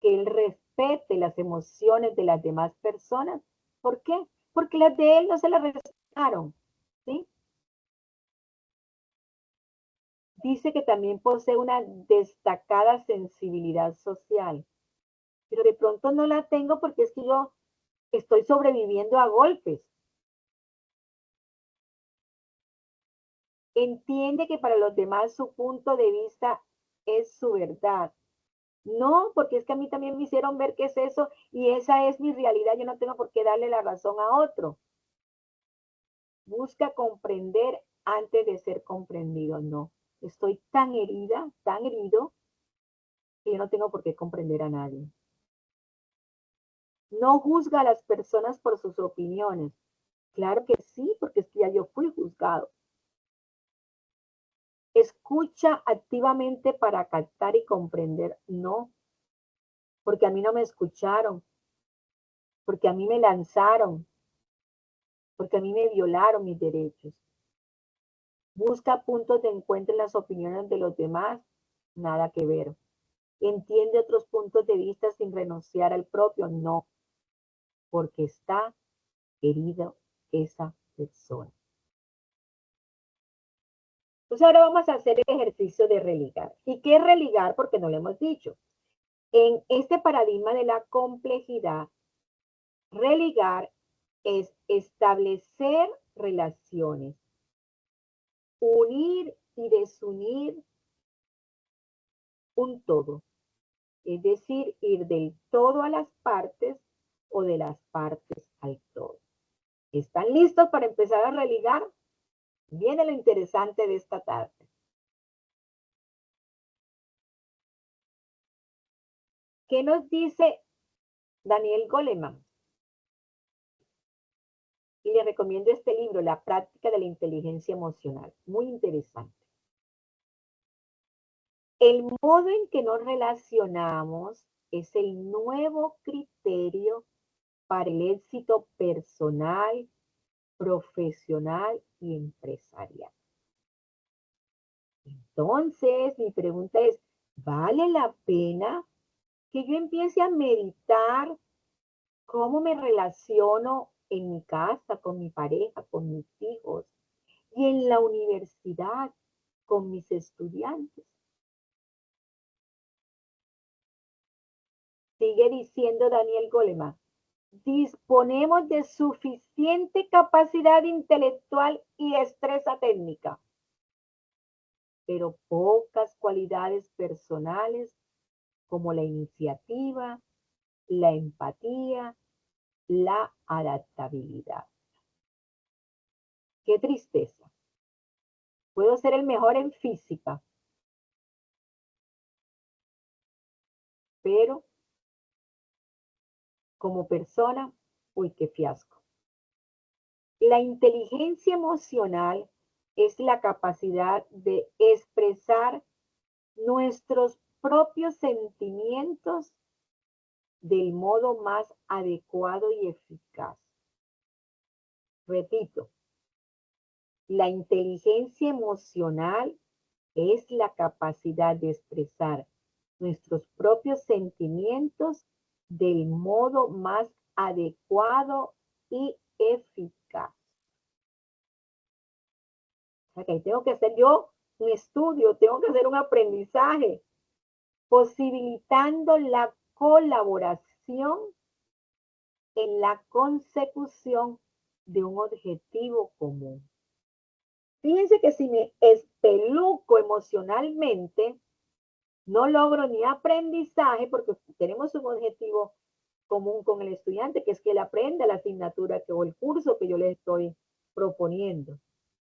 que él respete las emociones de las demás personas. ¿Por qué? Porque las de él no se las respetaron, ¿sí? Dice que también posee una destacada sensibilidad social, pero de pronto no la tengo porque es que yo estoy sobreviviendo a golpes. Entiende que para los demás su punto de vista es su verdad. No, porque es que a mí también me hicieron ver qué es eso y esa es mi realidad. Yo no tengo por qué darle la razón a otro. Busca comprender antes de ser comprendido. No, estoy tan herida, tan herido, que yo no tengo por qué comprender a nadie. No juzga a las personas por sus opiniones. Claro que sí, porque es que ya yo fui juzgado. Escucha activamente para captar y comprender. No, porque a mí no me escucharon, porque a mí me lanzaron, porque a mí me violaron mis derechos. Busca puntos de encuentro en las opiniones de los demás. Nada que ver. Entiende otros puntos de vista sin renunciar al propio. No, porque está herido esa persona. Entonces ahora vamos a hacer el ejercicio de religar. ¿Y qué es religar? Porque no lo hemos dicho. En este paradigma de la complejidad, religar es establecer relaciones, unir y desunir un todo. Es decir, ir del todo a las partes o de las partes al todo. ¿Están listos para empezar a religar? Viene lo interesante de esta tarde. ¿Qué nos dice Daniel Goleman? Y le recomiendo este libro, La práctica de la inteligencia emocional. Muy interesante. El modo en que nos relacionamos es el nuevo criterio para el éxito personal, profesional y empresarial. Entonces, mi pregunta es, ¿vale la pena que yo empiece a meditar cómo me relaciono en mi casa, con mi pareja, con mis hijos y en la universidad con mis estudiantes? Sigue diciendo Daniel Goleman, disponemos de suficiente capacidad intelectual y destreza técnica, pero pocas cualidades personales como la iniciativa, la empatía, la adaptabilidad. Qué tristeza. Puedo ser el mejor en física, pero como persona, uy, qué fiasco. La inteligencia emocional es la capacidad de expresar nuestros propios sentimientos del modo más adecuado y eficaz. Repito, la inteligencia emocional es la capacidad de expresar nuestros propios sentimientos del modo más adecuado y eficaz. O sea que tengo que hacer yo un estudio, tengo que hacer un aprendizaje, posibilitando la colaboración en la consecución de un objetivo común. Fíjense que si me espeluco emocionalmente, no logro ni aprendizaje porque tenemos un objetivo común con el estudiante, que es que él aprenda la asignatura o el curso que yo le estoy proponiendo.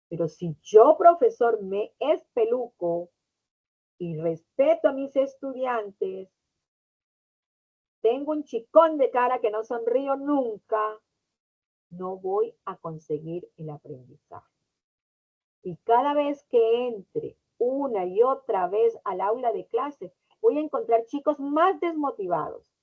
Pero si yo, profesor, me espeluco y respeto a mis estudiantes, tengo un chicón de cara que no sonrío nunca, no voy a conseguir el aprendizaje. Y cada vez que entre una y otra vez al aula de clase, voy a encontrar chicos más desmotivados.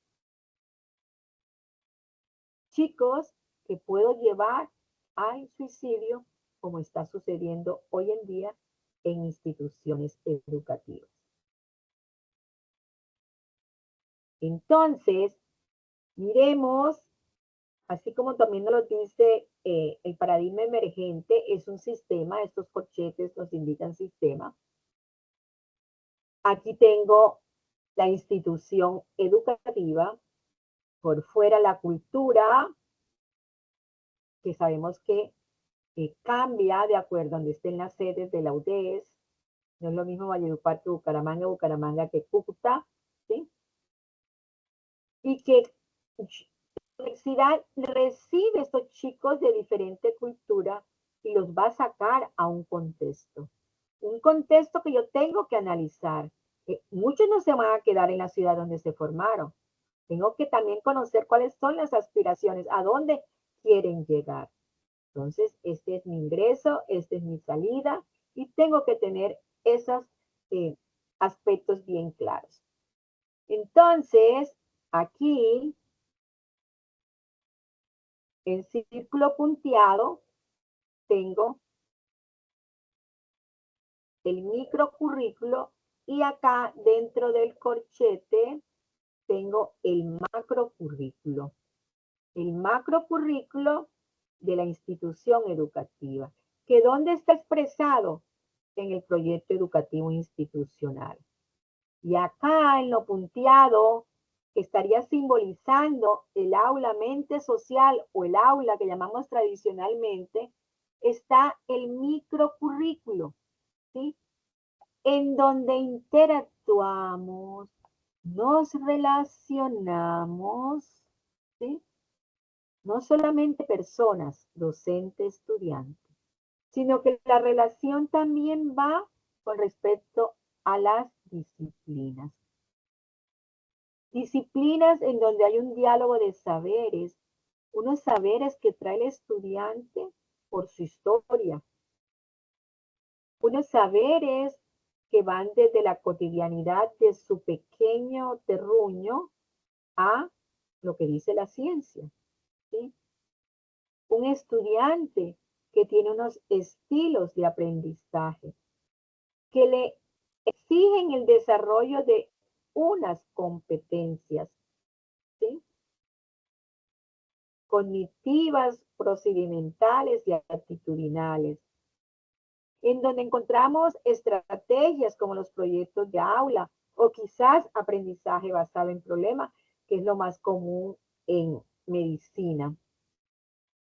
Chicos que puedo llevar al suicidio, como está sucediendo hoy en día en instituciones educativas. Entonces, miremos, así como también nos lo dice el paradigma emergente, es un sistema, estos corchetes nos indican sistema. Aquí tengo la institución educativa, por fuera la cultura, que sabemos que cambia de acuerdo a donde estén las sedes de la UDES. No es lo mismo Valledupar que Bucaramanga, Bucaramanga que Cúcuta, ¿sí? Y que la universidad recibe a estos chicos de diferente cultura y los va a sacar a un contexto. Un contexto que yo tengo que analizar. Muchos no se van a quedar en la ciudad donde se formaron. Tengo que también conocer cuáles son las aspiraciones, a dónde quieren llegar. Entonces, este es mi ingreso, esta es mi salida y tengo que tener esos aspectos bien claros. Entonces, aquí, en círculo punteado, tengo el microcurrículo y acá dentro del corchete tengo el macrocurrículo. El macrocurrículo de la institución educativa, que ¿dónde está expresado? En el proyecto educativo institucional. Y acá en lo punteado estaría simbolizando el aula mente social o el aula que llamamos tradicionalmente, está el microcurrículo, ¿sí? En donde interactuamos, nos relacionamos, ¿sí? No solamente personas, docente, estudiante, sino que la relación también va con respecto a las disciplinas. Disciplinas en donde hay un diálogo de saberes, unos saberes que trae el estudiante por su historia, unos saberes que van desde la cotidianidad de su pequeño terruño a lo que dice la ciencia, ¿sí? Un estudiante que tiene unos estilos de aprendizaje que le exigen el desarrollo de unas competencias, ¿sí? Cognitivas, procedimentales y actitudinales, en donde encontramos estrategias como los proyectos de aula o quizás aprendizaje basado en problemas, que es lo más común en medicina.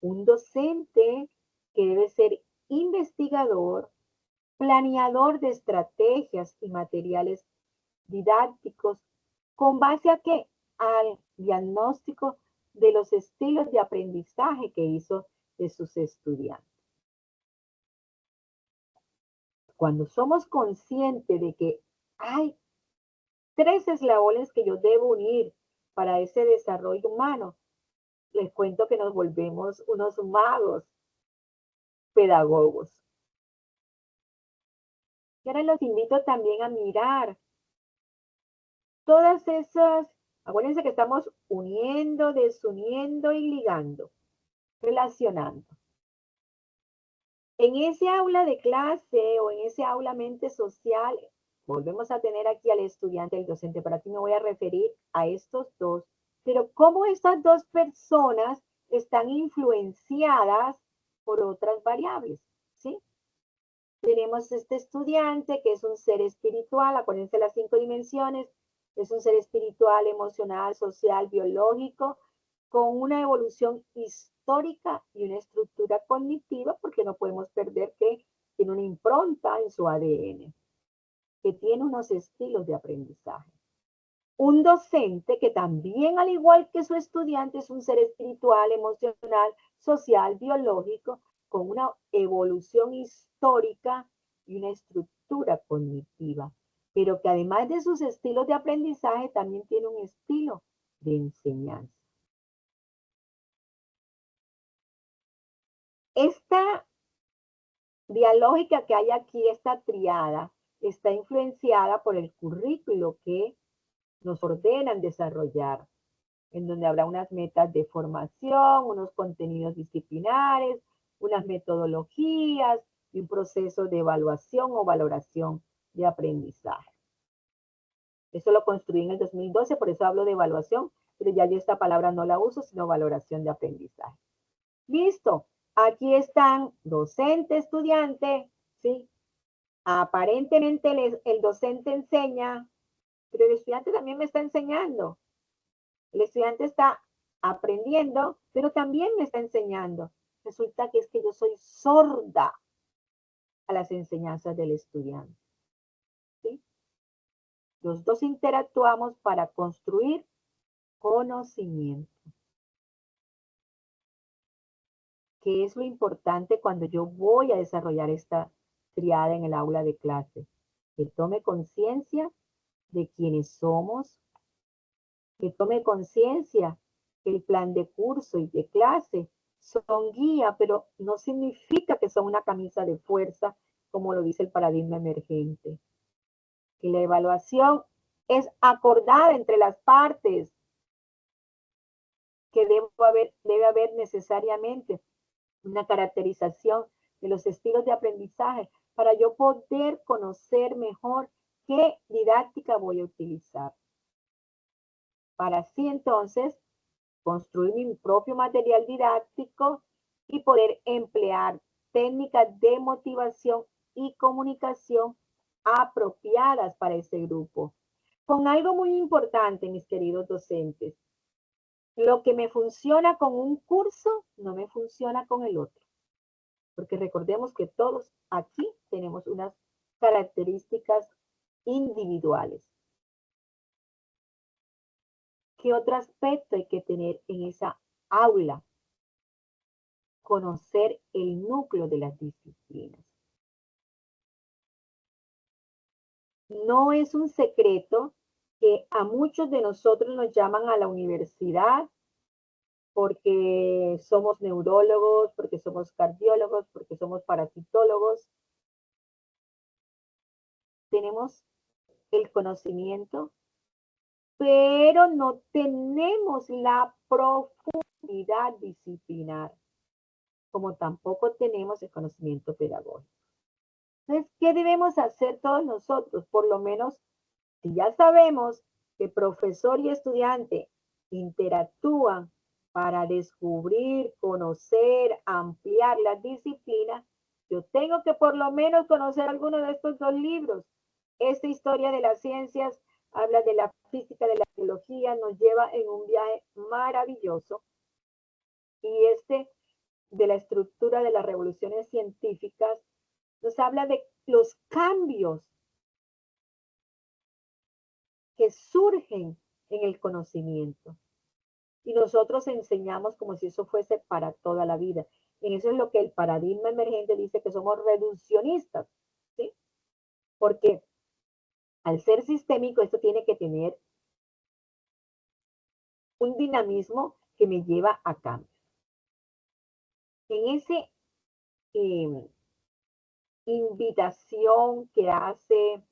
Un docente que debe ser investigador, planeador de estrategias y materiales didácticos, ¿con base a qué? Al diagnóstico de los estilos de aprendizaje que hizo de sus estudiantes. Cuando somos conscientes de que hay 3 eslabones que yo debo unir para ese desarrollo humano, les cuento que nos volvemos unos magos pedagogos. Y ahora los invito también a mirar todas esas, acuérdense que estamos uniendo, desuniendo y ligando, relacionando. En ese aula de clase o en ese aula mente social, volvemos a tener aquí al estudiante y al docente. Para ti me voy a referir a estos dos, pero cómo estas dos personas están influenciadas por otras variables, ¿sí? Tenemos este estudiante que es un ser espiritual, acuérdense las 5 dimensiones, es un ser espiritual, emocional, social, biológico, con una evolución histórica y una estructura cognitiva, porque no podemos perder que tiene una impronta en su ADN, que tiene unos estilos de aprendizaje. Un docente que también, al igual que su estudiante, es un ser espiritual, emocional, social, biológico, con una evolución histórica y una estructura cognitiva, pero que además de sus estilos de aprendizaje, también tiene un estilo de enseñanza. Esta dialógica que hay aquí, esta triada, está influenciada por el currículo que nos ordenan desarrollar, en donde habrá unas metas de formación, unos contenidos disciplinares, unas metodologías y un proceso de evaluación o valoración de aprendizaje. Eso lo construí en el 2012, por eso hablo de evaluación, pero ya yo esta palabra no la uso, sino valoración de aprendizaje. Listo, aquí están docente, estudiante, ¿sí? Aparentemente el docente enseña, pero el estudiante también me está enseñando. El estudiante está aprendiendo, pero también me está enseñando. Resulta que es que yo soy sorda a las enseñanzas del estudiante. ¿Sí? Los dos interactuamos para construir conocimiento. ¿Qué es lo importante cuando yo voy a desarrollar esta triada en el aula de clase? Que tome conciencia de quiénes somos, que tome conciencia que el plan de curso y de clase son guía, pero no significa que son una camisa de fuerza, como lo dice el paradigma emergente. Que la evaluación es acordada entre las partes, que debe haber necesariamente una caracterización de los estilos de aprendizaje para yo poder conocer mejor qué didáctica voy a utilizar. Para así entonces construir mi propio material didáctico y poder emplear técnicas de motivación y comunicación apropiadas para ese grupo. Con algo muy importante, mis queridos docentes, lo que me funciona con un curso no me funciona con el otro, porque recordemos que todos aquí tenemos unas características individuales. ¿Qué otro aspecto hay que tener en esa aula? Conocer el núcleo de las disciplinas. No es un secreto que a muchos de nosotros nos llaman a la universidad porque somos neurólogos, porque somos cardiólogos, porque somos parasitólogos. Tenemos el conocimiento, pero no tenemos la profundidad disciplinar, como tampoco tenemos el conocimiento pedagógico. Entonces, ¿qué debemos hacer todos nosotros? Por lo menos, si ya sabemos que profesor y estudiante interactúan para descubrir, conocer, ampliar las disciplinas, yo tengo que por lo menos conocer alguno de estos dos libros. Esta historia de las ciencias habla de la física, de la biología, nos lleva en un viaje maravilloso. Y este de la estructura de las revoluciones científicas nos habla de los cambios que surgen en el conocimiento. Y nosotros enseñamos como si eso fuese para toda la vida. En eso es lo que el paradigma emergente dice, que somos reduccionistas, ¿sí? Porque al ser sistémico, esto tiene que tener un dinamismo que me lleva a cambios. En ese invitación que hace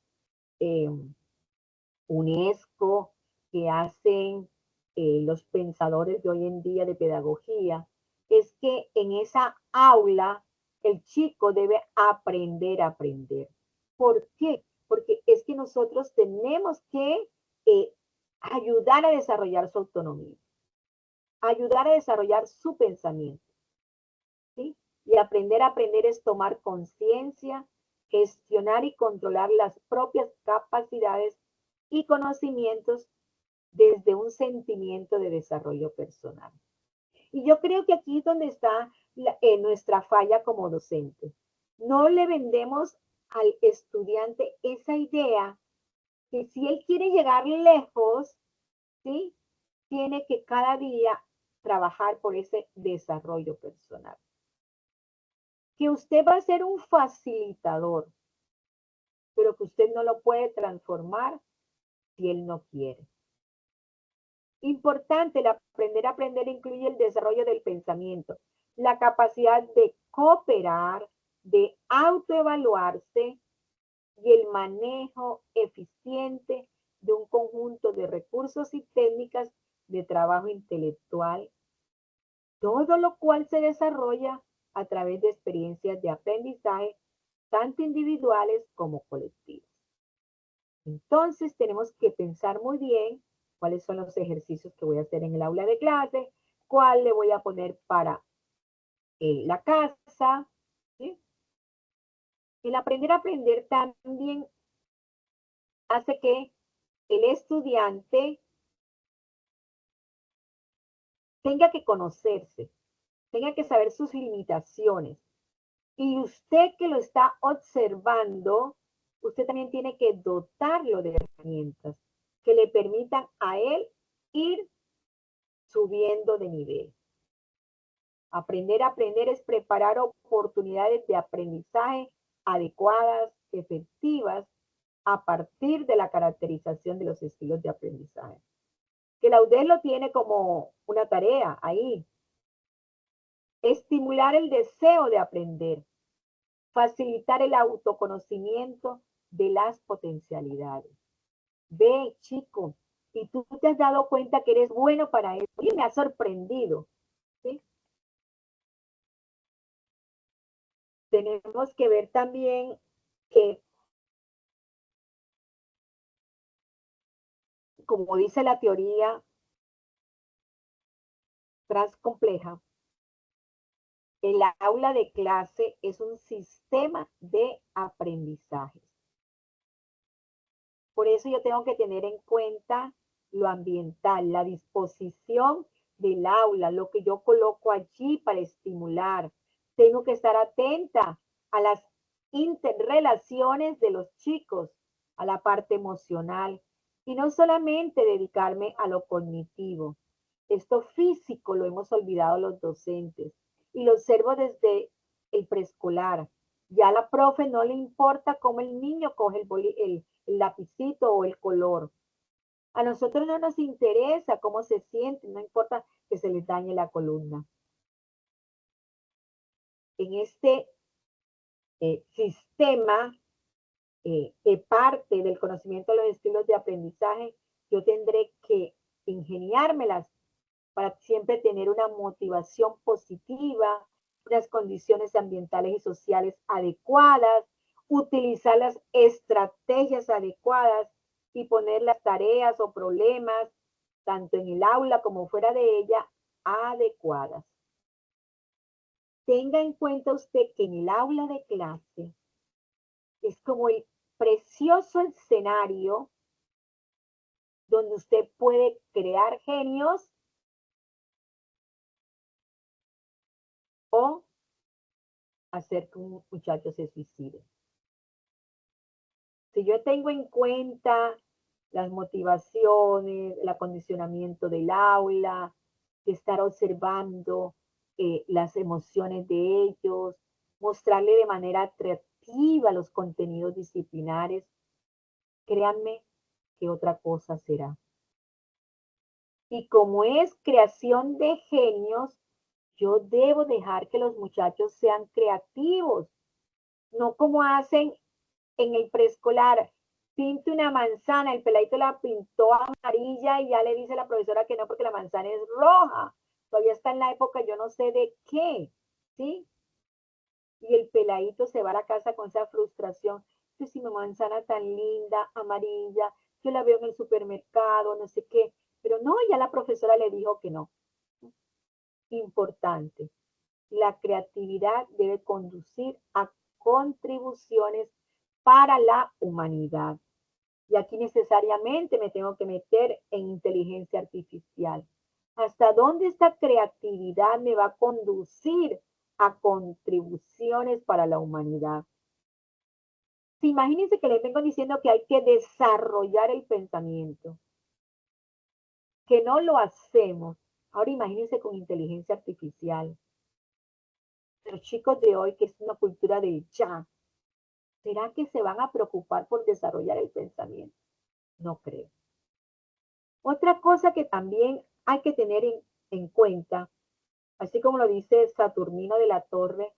UNESCO, que hacen los pensadores de hoy en día de pedagogía, es que en esa aula el chico debe aprender a aprender. ¿Por qué? Porque es que nosotros tenemos que ayudar a desarrollar su autonomía, ayudar a desarrollar su pensamiento, ¿sí? Y aprender a aprender es tomar conciencia, gestionar y controlar las propias capacidades y conocimientos desde un sentimiento de desarrollo personal. Y yo creo que aquí es donde está nuestra falla como docente. No le vendemos al estudiante esa idea que si él quiere llegar lejos, ¿sí? Tiene que cada día trabajar por ese desarrollo personal. Que usted va a ser un facilitador, pero que usted no lo puede transformar si él no quiere. Importante, el aprender a aprender incluye el desarrollo del pensamiento, la capacidad de cooperar, de autoevaluarse y el manejo eficiente de un conjunto de recursos y técnicas de trabajo intelectual, todo lo cual se desarrolla a través de experiencias de aprendizaje, tanto individuales como colectivas. Entonces tenemos que pensar muy bien cuáles son los ejercicios que voy a hacer en el aula de clase, cuál le voy a poner para la casa, ¿sí? El aprender a aprender también hace que el estudiante tenga que conocerse, tenga que saber sus limitaciones. Y usted que lo está observando, usted también tiene que dotarlo de herramientas que le permitan a él ir subiendo de nivel. Aprender a aprender es preparar oportunidades de aprendizaje adecuadas, efectivas, a partir de la caracterización de los estilos de aprendizaje. Que la UDES lo tiene como una tarea ahí. Estimular el deseo de aprender, facilitar el autoconocimiento de las potencialidades. Ve, chico, y tú te has dado cuenta que eres bueno para eso. Y me ha sorprendido. ¿Sí? Tenemos que ver también que, como dice la teoría transcompleja, el aula de clase es un sistema de aprendizajes. Por eso yo tengo que tener en cuenta lo ambiental, la disposición del aula, lo que yo coloco allí para estimular. Tengo que estar atenta a las interrelaciones de los chicos, a la parte emocional y no solamente dedicarme a lo cognitivo. Esto físico lo hemos olvidado los docentes y lo observo desde el preescolar. Ya a la profe no le importa cómo el niño coge el lapicito o el color. A nosotros no nos interesa cómo se sienten, no importa que se les dañe la columna. En este sistema que parte del conocimiento de los estilos de aprendizaje, yo tendré que ingeniármelas para siempre tener una motivación positiva, unas condiciones ambientales y sociales adecuadas, utilizar las estrategias adecuadas y poner las tareas o problemas, tanto en el aula como fuera de ella, adecuadas. Tenga en cuenta usted que en el aula de clase es como el precioso escenario donde usted puede crear genios o hacer que un muchacho se suicide. Si yo tengo en cuenta las motivaciones, el acondicionamiento del aula, de estar observando las emociones de ellos, mostrarle de manera atractiva los contenidos disciplinares, créanme que otra cosa será. Y como es creación de genios, yo debo dejar que los muchachos sean creativos, no como hacen en el preescolar. Pinte una manzana, el peladito la pintó amarilla y ya le dice la profesora que no porque la manzana es roja. Todavía está en la época, yo no sé de qué, ¿sí? Y el peladito se va a la casa con esa frustración. Que si mi manzana tan linda, amarilla, yo la veo en el supermercado, no sé qué. Pero no, ya la profesora le dijo que no. Importante. La creatividad debe conducir a contribuciones para la humanidad. Y aquí necesariamente me tengo que meter en inteligencia artificial. ¿Hasta dónde esta creatividad me va a conducir a contribuciones para la humanidad? Imagínense que les vengo diciendo que hay que desarrollar el pensamiento, que no lo hacemos. Ahora imagínense con inteligencia artificial. Los chicos de hoy, que es una cultura del ya, ¿será que se van a preocupar por desarrollar el pensamiento? No creo. Otra cosa que también hay que tener en cuenta, así como lo dice Saturnino de la Torre,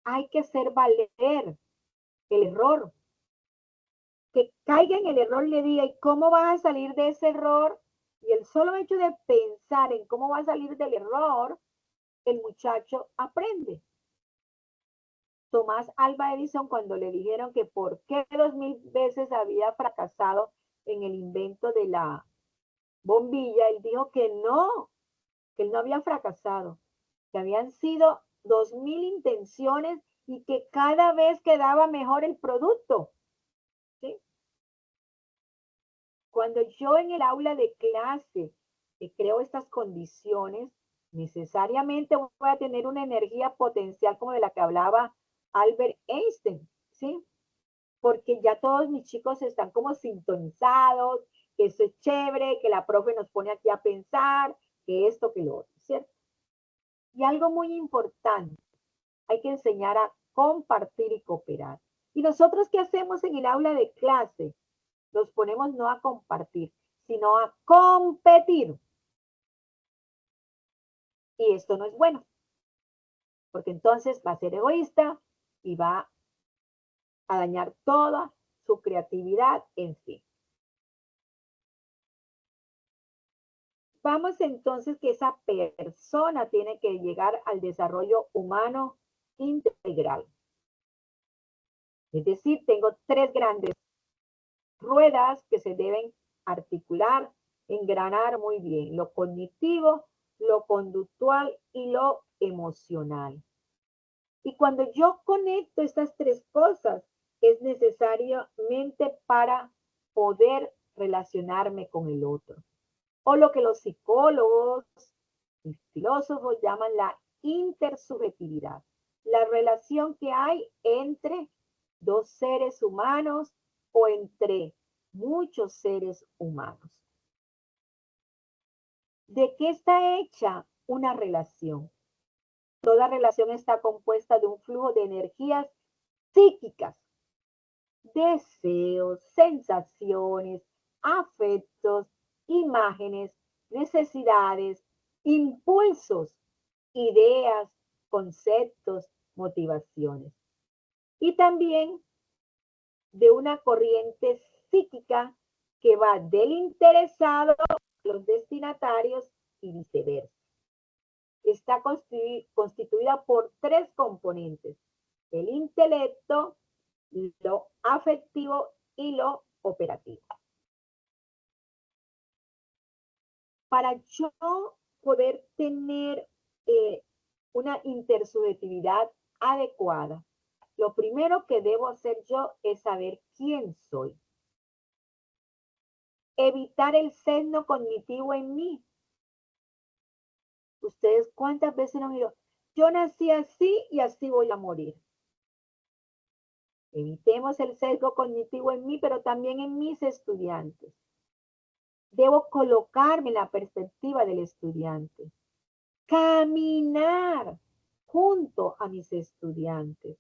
hay que hacer valer el error. Que caiga en el error le diga, ¿y cómo vas a salir de ese error? Y el solo hecho de pensar en cómo va a salir del error, el muchacho aprende. Tomás Alva Edison, cuando le dijeron que por qué 2000 veces había fracasado en el invento de la bombilla, él dijo que él no había fracasado, que habían sido 2000 intenciones y que cada vez quedaba mejor el producto. ¿Sí? Cuando yo en el aula de clase creo estas condiciones, necesariamente voy a tener una energía potencial como de la que hablaba Albert Einstein, ¿sí? Porque ya todos mis chicos están como sintonizados, que eso es chévere, que la profe nos pone aquí a pensar, que esto, que lo otro, ¿cierto? Y algo muy importante, hay que enseñar a compartir y cooperar. ¿Y nosotros qué hacemos en el aula de clase? Los ponemos no a compartir, sino a competir. Y esto no es bueno, porque entonces va a ser egoísta y va a dañar toda su creatividad en sí. Vamos entonces que esa persona tiene que llegar al desarrollo humano integral. Es decir, tengo 3 grandes ruedas que se deben articular, engranar muy bien: lo cognitivo, lo conductual y lo emocional. Y cuando yo conecto estas 3 cosas, es necesariamente para poder relacionarme con el otro. O lo que los psicólogos y filósofos llaman la intersubjetividad, la relación que hay entre 2 seres humanos o entre muchos seres humanos. ¿De qué está hecha una relación? Toda relación está compuesta de un flujo de energías psíquicas, deseos, sensaciones, afectos, imágenes, necesidades, impulsos, ideas, conceptos, motivaciones. Y también de una corriente psíquica que va del interesado a los destinatarios y viceversa. Está constituida por 3 componentes: el intelecto, lo afectivo y lo operativo. Para yo poder tener una intersubjetividad adecuada, lo primero que debo hacer yo es saber quién soy. Evitar el sesgo cognitivo en mí. Ustedes cuántas veces han oído, yo nací así y así voy a morir. Evitemos el sesgo cognitivo en mí, pero también en mis estudiantes. Debo colocarme en la perspectiva del estudiante. Caminar junto a mis estudiantes.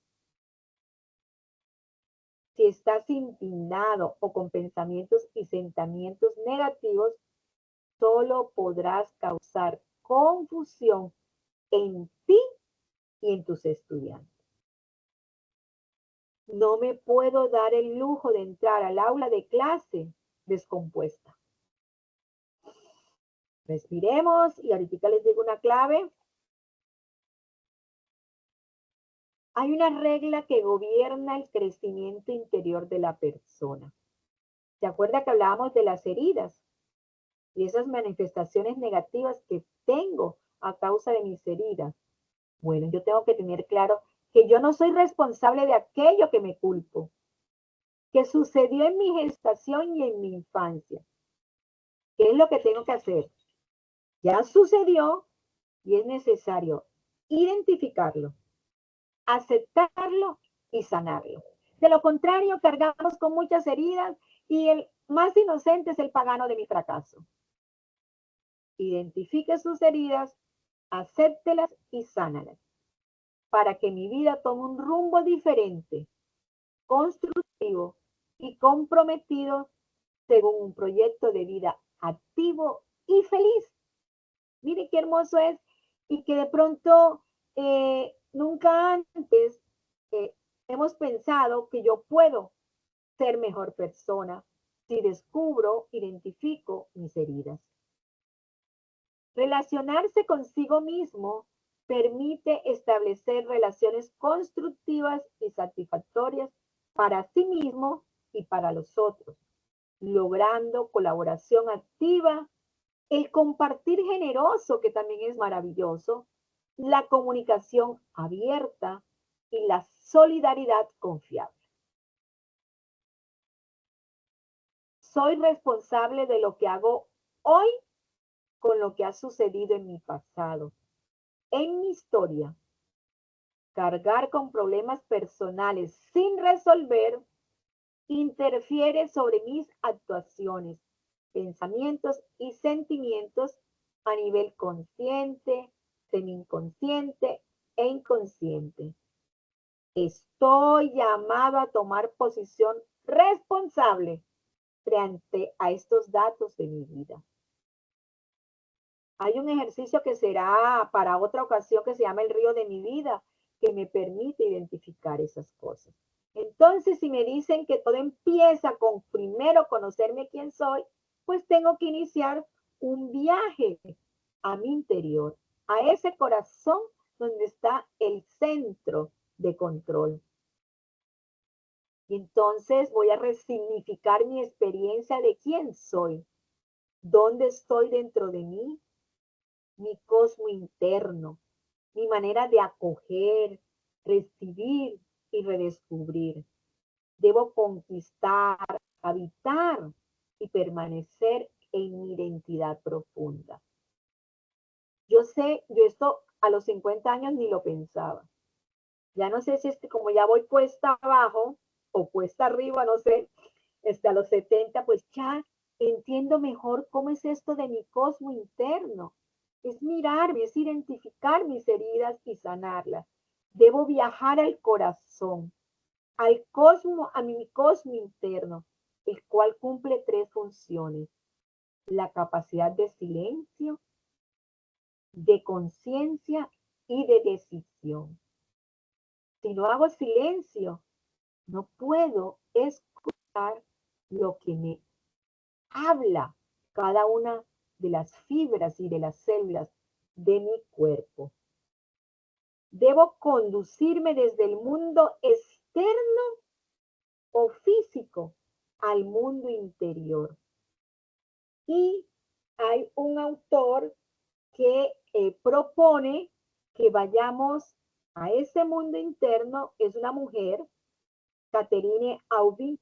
Si estás indignado o con pensamientos y sentimientos negativos, solo podrás causar confusión en ti y en tus estudiantes. No me puedo dar el lujo de entrar al aula de clase descompuesta. Respiremos y ahorita les digo una clave. Hay una regla que gobierna el crecimiento interior de la persona. ¿Se acuerda que hablábamos de las heridas? Y esas manifestaciones negativas que tengo a causa de mis heridas. Bueno, yo tengo que tener claro que yo no soy responsable de aquello que me culpo, que sucedió en mi gestación y en mi infancia. ¿Qué es lo que tengo que hacer? Ya sucedió y es necesario identificarlo, aceptarlo y sanarlo. De lo contrario, cargamos con muchas heridas y el más inocente es el pagano de mi fracaso. Identifique sus heridas, acéptelas y sánalas para que mi vida tome un rumbo diferente, constructivo y comprometido según un proyecto de vida activo y feliz. Mire qué hermoso es y que de pronto nunca antes hemos pensado que yo puedo ser mejor persona si descubro, identifico mis heridas. Relacionarse consigo mismo permite establecer relaciones constructivas y satisfactorias para sí mismo y para los otros, logrando colaboración activa, el compartir generoso, que también es maravilloso, la comunicación abierta y la solidaridad confiable. Soy responsable de lo que hago hoy con lo que ha sucedido en mi pasado, en mi historia. Cargar con problemas personales sin resolver interfiere sobre mis actuaciones, pensamientos y sentimientos a nivel consciente, semi-inconsciente e inconsciente. Estoy llamado a tomar posición responsable frente a estos datos de mi vida. Hay un ejercicio que será para otra ocasión que se llama el río de mi vida, que me permite identificar esas cosas. Entonces, si me dicen que todo empieza con primero conocerme quién soy, pues tengo que iniciar un viaje a mi interior, a ese corazón donde está el centro de control. Y entonces voy a resignificar mi experiencia de quién soy, dónde estoy dentro de mí, mi cosmo interno, mi manera de acoger, recibir y redescubrir. Debo conquistar, habitar y permanecer en mi identidad profunda. Yo sé, yo esto a los 50 años ni lo pensaba. Ya no sé si es que como ya voy cuesta abajo o cuesta arriba, no sé, a los 70, pues ya entiendo mejor cómo es esto de mi cosmo interno. Es mirarme, es identificar mis heridas y sanarlas. Debo viajar al corazón, al cosmo, a mi cosmo interno, el cual cumple 3 funciones: la capacidad de silencio, de conciencia y de decisión. Si no hago silencio, no puedo escuchar lo que me habla cada una de las fibras y de las células de mi cuerpo. Debo conducirme desde el mundo externo o físico al mundo interior. Y hay un autor que propone que vayamos a ese mundo interno, es una mujer, Catherine Aubin,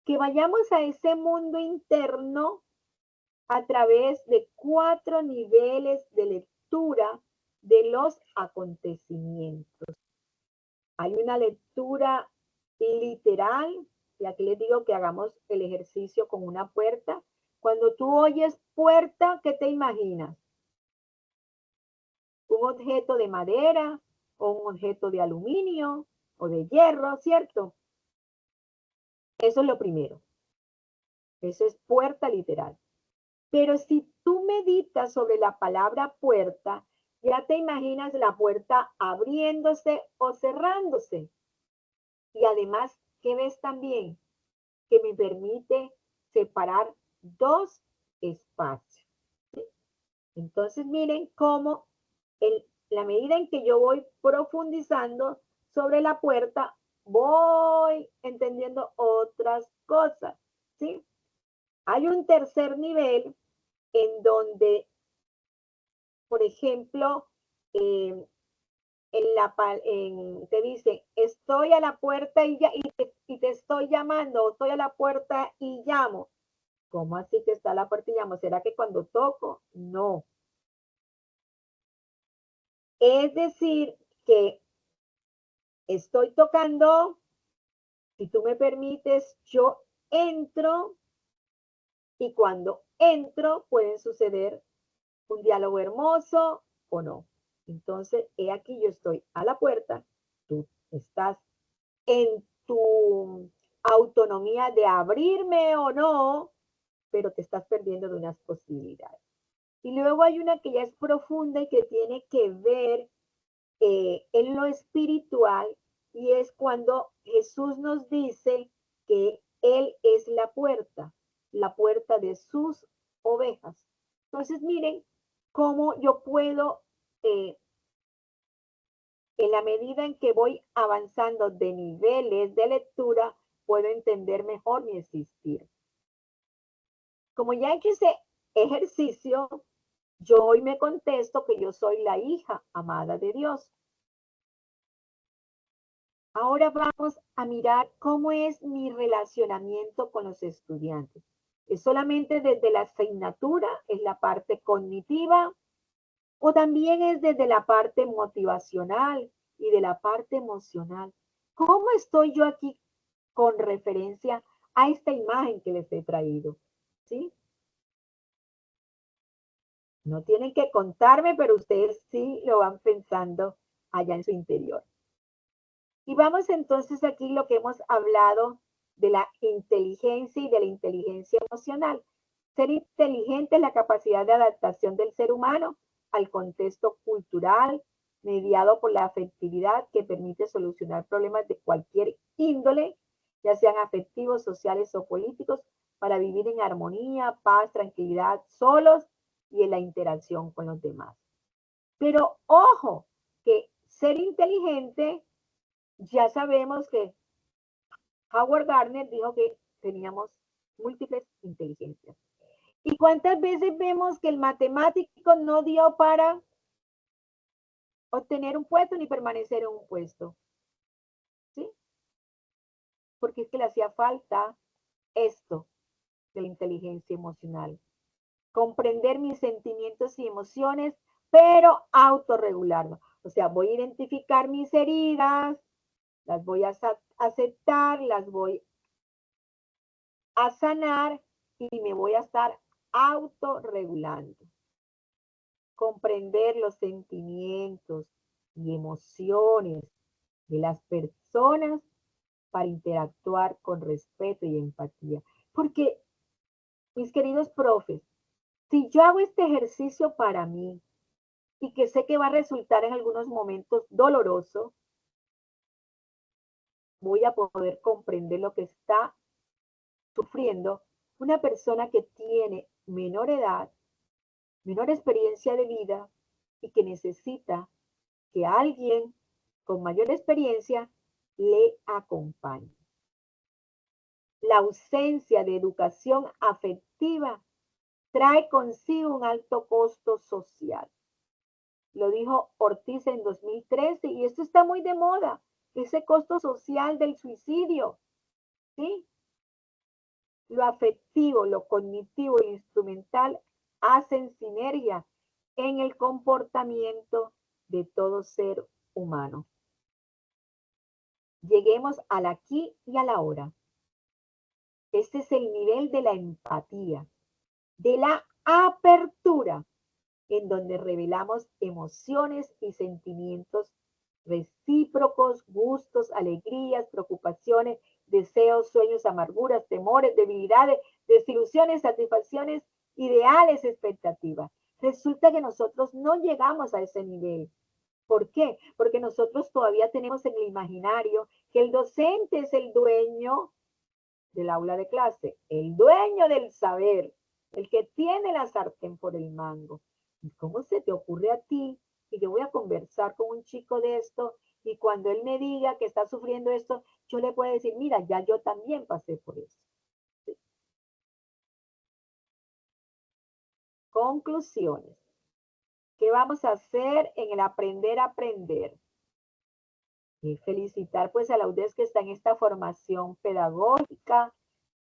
que vayamos a ese mundo interno a través de 4 niveles de lectura de los acontecimientos. Hay una lectura literal, y aquí les digo que hagamos el ejercicio con una puerta. Cuando tú oyes puerta, ¿qué te imaginas? Un objeto de madera o un objeto de aluminio o de hierro, ¿cierto? Eso es lo primero. Eso es puerta literal. Pero si tú meditas sobre la palabra puerta, ya te imaginas la puerta abriéndose o cerrándose. Y además, ¿qué ves también? Que me permite separar 2 espacios. Entonces, miren cómo la medida en que yo voy profundizando sobre la puerta, voy entendiendo otras cosas, ¿sí? Hay un tercer nivel en donde, por ejemplo, te dice, estoy a la puerta y te estoy llamando, estoy a la puerta y llamo. ¿Cómo así que está a la puerta y llamo? ¿Será que cuando toco? No. Es decir, que estoy tocando Si tú me permites, yo entro y cuando entro pueden suceder un diálogo hermoso o no. Entonces, he aquí yo estoy a la puerta, tú estás en tu autonomía de abrirme o no, pero te estás perdiendo de unas posibilidades. Y luego hay una que ya es profunda y que tiene que ver en lo espiritual, y es cuando Jesús nos dice que Él es la puerta de sus ovejas. Entonces, miren cómo yo puedo, en la medida en que voy avanzando de niveles de lectura, puedo entender mejor mi existir. Como ya he hecho ese ejercicio, yo hoy me contesto que yo soy la hija amada de Dios. Ahora vamos a mirar cómo es mi relacionamiento con los estudiantes. ¿Es solamente desde la asignatura, es la parte cognitiva, o también es desde la parte motivacional y de la parte emocional? ¿Cómo estoy yo aquí con referencia a esta imagen que les he traído? ¿Sí? No tienen que contarme, pero ustedes sí lo van pensando allá en su interior. Y vamos entonces aquí lo que hemos hablado de la inteligencia y de la inteligencia emocional. Ser inteligente es la capacidad de adaptación del ser humano al contexto cultural mediado por la afectividad que permite solucionar problemas de cualquier índole, ya sean afectivos, sociales o políticos, para vivir en armonía, paz, tranquilidad, solos y en la interacción con los demás. Pero ojo, que ser inteligente, ya sabemos que Howard Gardner dijo que teníamos múltiples inteligencias. ¿Y cuántas veces vemos que el matemático no dio para obtener un puesto ni permanecer en un puesto? ¿Sí? Porque es que le hacía falta esto de la inteligencia emocional. Comprender mis sentimientos y emociones, pero autorregularlo. O sea, voy a identificar mis heridas, las voy a aceptar, las voy a sanar y me voy a estar autorregulando. Comprender los sentimientos y emociones de las personas para interactuar con respeto y empatía. Porque, mis queridos profes, si yo hago este ejercicio para mí y que sé que va a resultar en algunos momentos doloroso, voy a poder comprender lo que está sufriendo una persona que tiene menor edad, menor experiencia de vida y que necesita que alguien con mayor experiencia le acompañe. La ausencia de educación afectiva trae consigo un alto costo social. Lo dijo Ortiz en 2013 y esto está muy de moda, ese costo social del suicidio, ¿sí? Lo afectivo, lo cognitivo e instrumental hacen sinergia en el comportamiento de todo ser humano. Lleguemos al aquí y a la ahora. Este es el nivel de la empatía, de la apertura, en donde revelamos emociones y sentimientos recíprocos, gustos, alegrías, preocupaciones, deseos, sueños, amarguras, temores, debilidades, desilusiones, satisfacciones, ideales, expectativas. Resulta que nosotros no llegamos a ese nivel. ¿Por qué? Porque nosotros todavía tenemos en el imaginario que el docente es el dueño del aula de clase, el dueño del saber, el que tiene la sartén por el mango. ¿Y cómo se te ocurre a ti que yo voy a conversar con un chico de esto y cuando él me diga que está sufriendo esto, yo le puedo decir, mira, ya yo también pasé por eso? ¿Sí? Conclusiones. ¿Qué vamos a hacer en el aprender a aprender? Y felicitar pues a la UDES que está en esta formación pedagógica.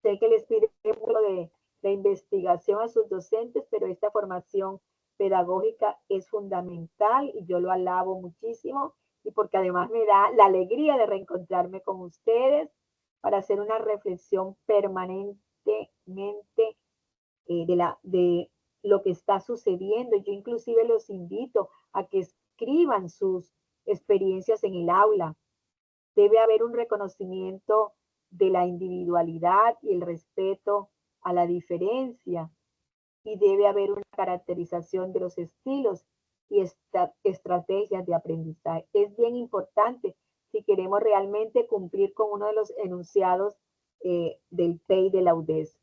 Sé que les pide mucho de investigación a sus docentes, pero esta formación pedagógica es fundamental y yo lo alabo muchísimo y porque además me da la alegría de reencontrarme con ustedes. para hacer una reflexión permanentemente de lo que está sucediendo. Yo inclusive los invito a que escriban sus experiencias en el aula. Debe haber un reconocimiento de la individualidad y el respeto a la diferencia. Y debe haber una caracterización de los estilos y estrategias de aprendizaje. Es bien importante si queremos realmente cumplir con uno de los enunciados del PEI de la UDES.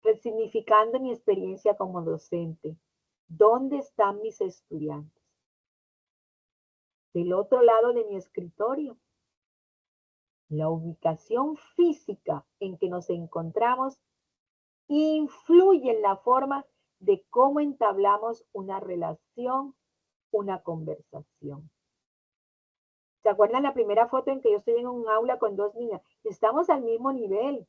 Resignificando mi experiencia como docente. ¿Dónde están mis estudiantes? Del otro lado de mi escritorio. La ubicación física en que nos encontramos influye en la forma de cómo entablamos una relación, una conversación. ¿Se acuerdan la primera foto en que yo estoy en un aula con dos niñas? Estamos al mismo nivel.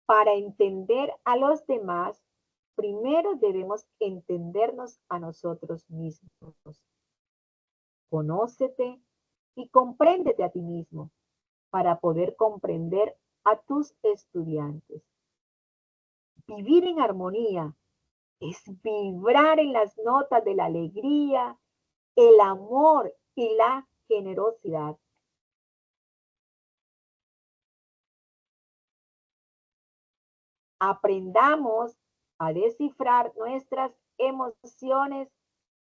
Para entender a los demás, primero debemos entendernos a nosotros mismos. Conócete y compréndete a ti mismo para poder comprender a tus estudiantes. Vivir en armonía es vibrar en las notas de la alegría, el amor y la generosidad. Aprendamos a descifrar nuestras emociones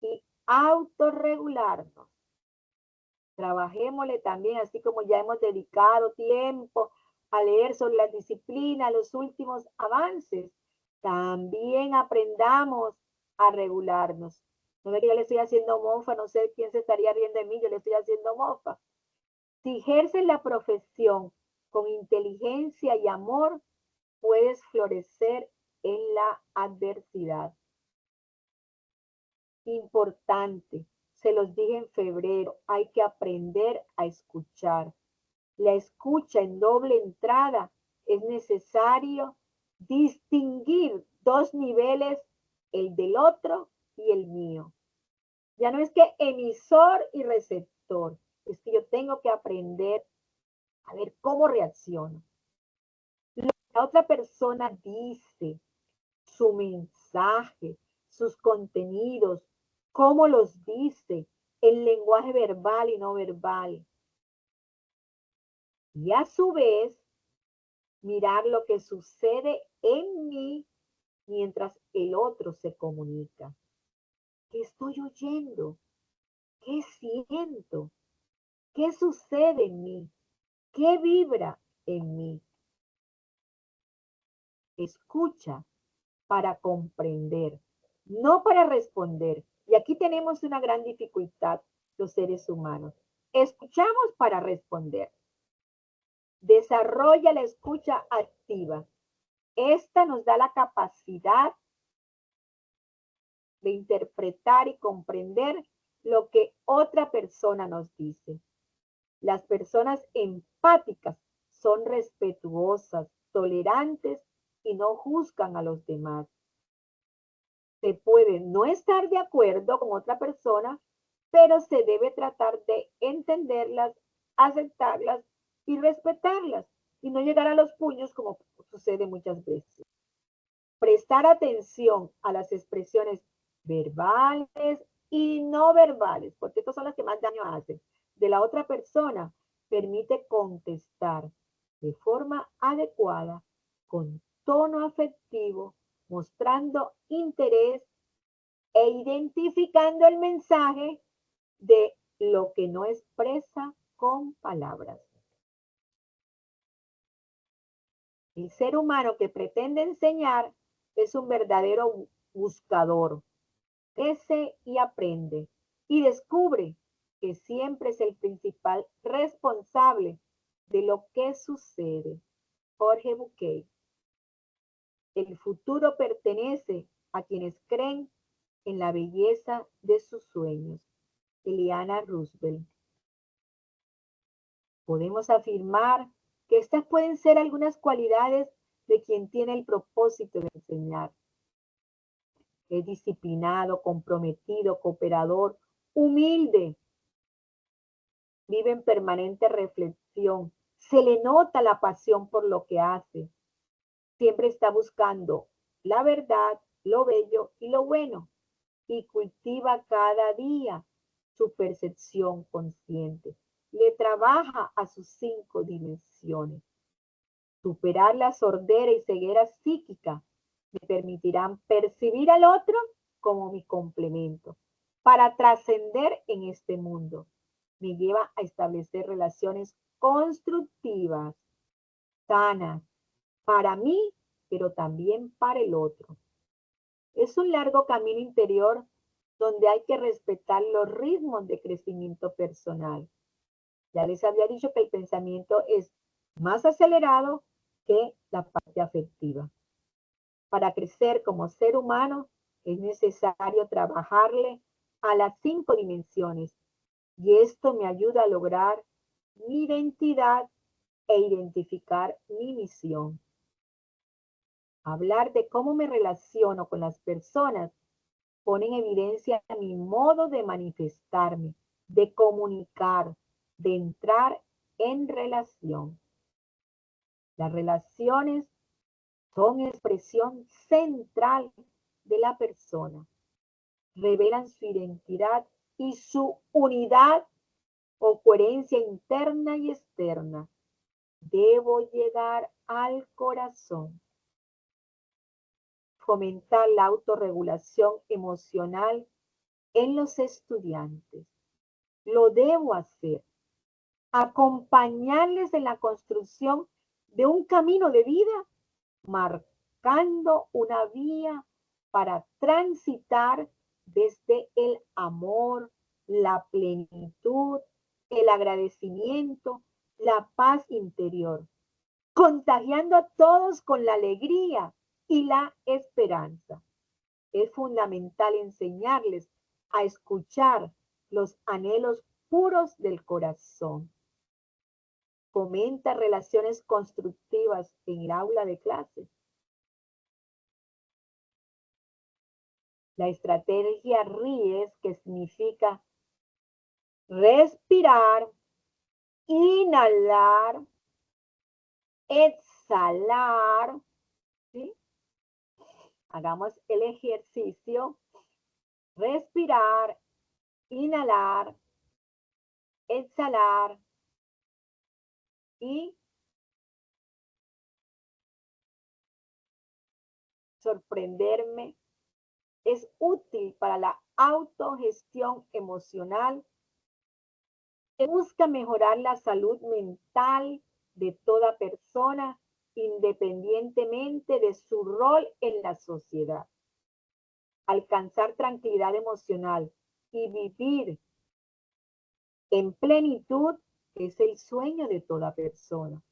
y autorregularnos. Trabajémosle también, así como ya hemos dedicado tiempo a leer sobre la disciplina, los últimos avances, también aprendamos a regularnos. No ve que yo le estoy haciendo mofa, no sé quién se estaría riendo de mí, yo le estoy haciendo mofa. Si ejerces la profesión con inteligencia y amor, puedes florecer en la adversidad. Importante, se los dije en febrero, hay que aprender a escuchar. La escucha en doble entrada es necesario distinguir dos niveles, el del otro y el mío. Ya no es que emisor y receptor, es que yo tengo que aprender a ver cómo reacciono. Lo que la otra persona dice, su mensaje, sus contenidos, cómo los dice, el lenguaje verbal y no verbal. Y a su vez, mirar lo que sucede en mí mientras el otro se comunica. ¿Qué estoy oyendo? ¿Qué siento? ¿Qué sucede en mí? ¿Qué vibra en mí? Escucha para comprender, no para responder. Y aquí tenemos una gran dificultad los seres humanos. Escuchamos para responder. Desarrolla la escucha activa. Esta nos da la capacidad de interpretar y comprender lo que otra persona nos dice. Las personas empáticas son respetuosas, tolerantes y no juzgan a los demás. Se puede no estar de acuerdo con otra persona, pero se debe tratar de entenderlas, aceptarlas y respetarlas y no llegar a los puños como sucede muchas veces. Prestar atención a las expresiones verbales y no verbales, porque estas son las que más daño hacen, de la otra persona, permite contestar de forma adecuada, con tono afectivo, mostrando interés e identificando el mensaje de lo que no expresa con palabras. El ser humano que pretende enseñar es un verdadero buscador. Crece y aprende y descubre que siempre es el principal responsable de lo que sucede. Jorge Bucay. El futuro pertenece a quienes creen en la belleza de sus sueños. Eleanor Roosevelt. Podemos afirmar que estas pueden ser algunas cualidades de quien tiene el propósito de enseñar. Es disciplinado, comprometido, cooperador, humilde, vive en permanente reflexión, se le nota la pasión por lo que hace, siempre está buscando la verdad, lo bello y lo bueno, y cultiva cada día su percepción consciente. Le trabaja a sus 5 dimensiones. Superar la sordera y ceguera psíquica me permitirán percibir al otro como mi complemento para trascender en este mundo. Me lleva a establecer relaciones constructivas, sanas, para mí, pero también para el otro. Es un largo camino interior donde hay que respetar los ritmos de crecimiento personal. Ya les había dicho que el pensamiento es más acelerado que la parte afectiva. Para crecer como ser humano es necesario trabajarle a las 5 dimensiones y esto me ayuda a lograr mi identidad e identificar mi misión. Hablar de cómo me relaciono con las personas pone en evidencia mi modo de manifestarme, de comunicar, de entrar en relación. Las relaciones son expresión central de la persona. Revelan su identidad y su unidad o coherencia interna y externa. Debo llegar al corazón. Fomentar la autorregulación emocional en los estudiantes. Lo debo hacer. Acompañarles en la construcción de un camino de vida, marcando una vía para transitar desde el amor, la plenitud, el agradecimiento, la paz interior, contagiando a todos con la alegría y la esperanza. Es fundamental enseñarles a escuchar los anhelos puros del corazón. Fomenta relaciones constructivas en el aula de clases. La estrategia RIES, que significa respirar, inhalar, exhalar, ¿sí? Hagamos el ejercicio. Respirar, inhalar, exhalar y sorprenderme. Es útil para la autogestión emocional que busca mejorar la salud mental de toda persona independientemente de su rol en la sociedad. Alcanzar tranquilidad emocional y vivir en plenitud es el sueño de toda persona.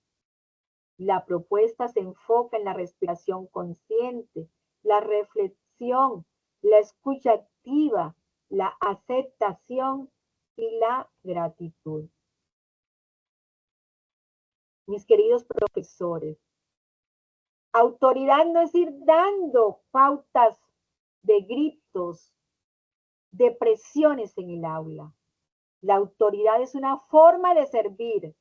La propuesta se enfoca en la respiración consciente, la reflexión, la escucha activa, la aceptación y la gratitud. Mis queridos profesores, autoridad no es ir dando pautas de gritos, de presiones en el aula. La autoridad es una forma de servir.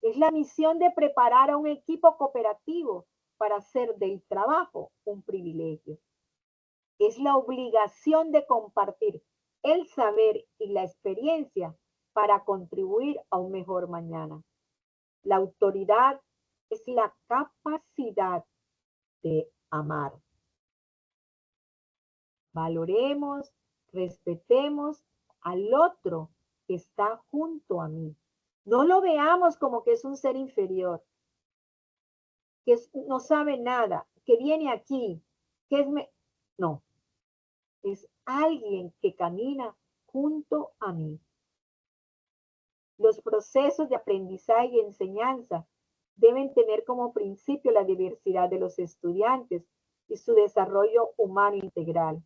Es la misión de preparar a un equipo cooperativo para hacer del trabajo un privilegio. Es la obligación de compartir el saber y la experiencia para contribuir a un mejor mañana. La autoridad es la capacidad de amar. Valoremos, respetemos al otro que está junto a mí. No lo veamos como que es un ser inferior, que no sabe nada, que viene aquí, que es... No, es alguien que camina junto a mí. Los procesos de aprendizaje y enseñanza deben tener como principio la diversidad de los estudiantes y su desarrollo humano integral.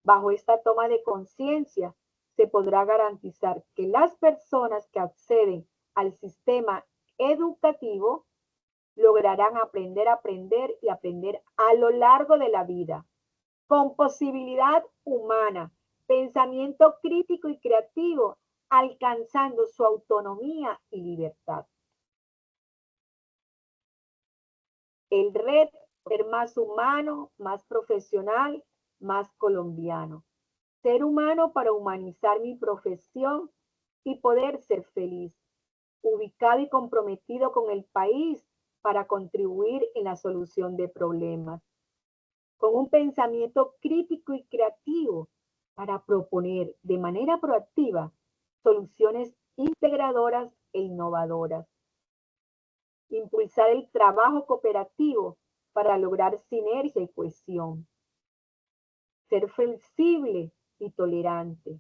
Bajo esta toma de conciencia, se podrá garantizar que las personas que acceden al sistema educativo lograrán aprender y aprender a lo largo de la vida, con posibilidad humana, pensamiento crítico y creativo alcanzando su autonomía y libertad. El reto es ser más humano, más profesional, más colombiano. Ser humano para humanizar mi profesión y poder ser feliz. Ubicado y comprometido con el país para contribuir en la solución de problemas. Con un pensamiento crítico y creativo para proponer de manera proactiva soluciones integradoras e innovadoras. Impulsar el trabajo cooperativo para lograr sinergia y cohesión. Ser flexible y tolerante.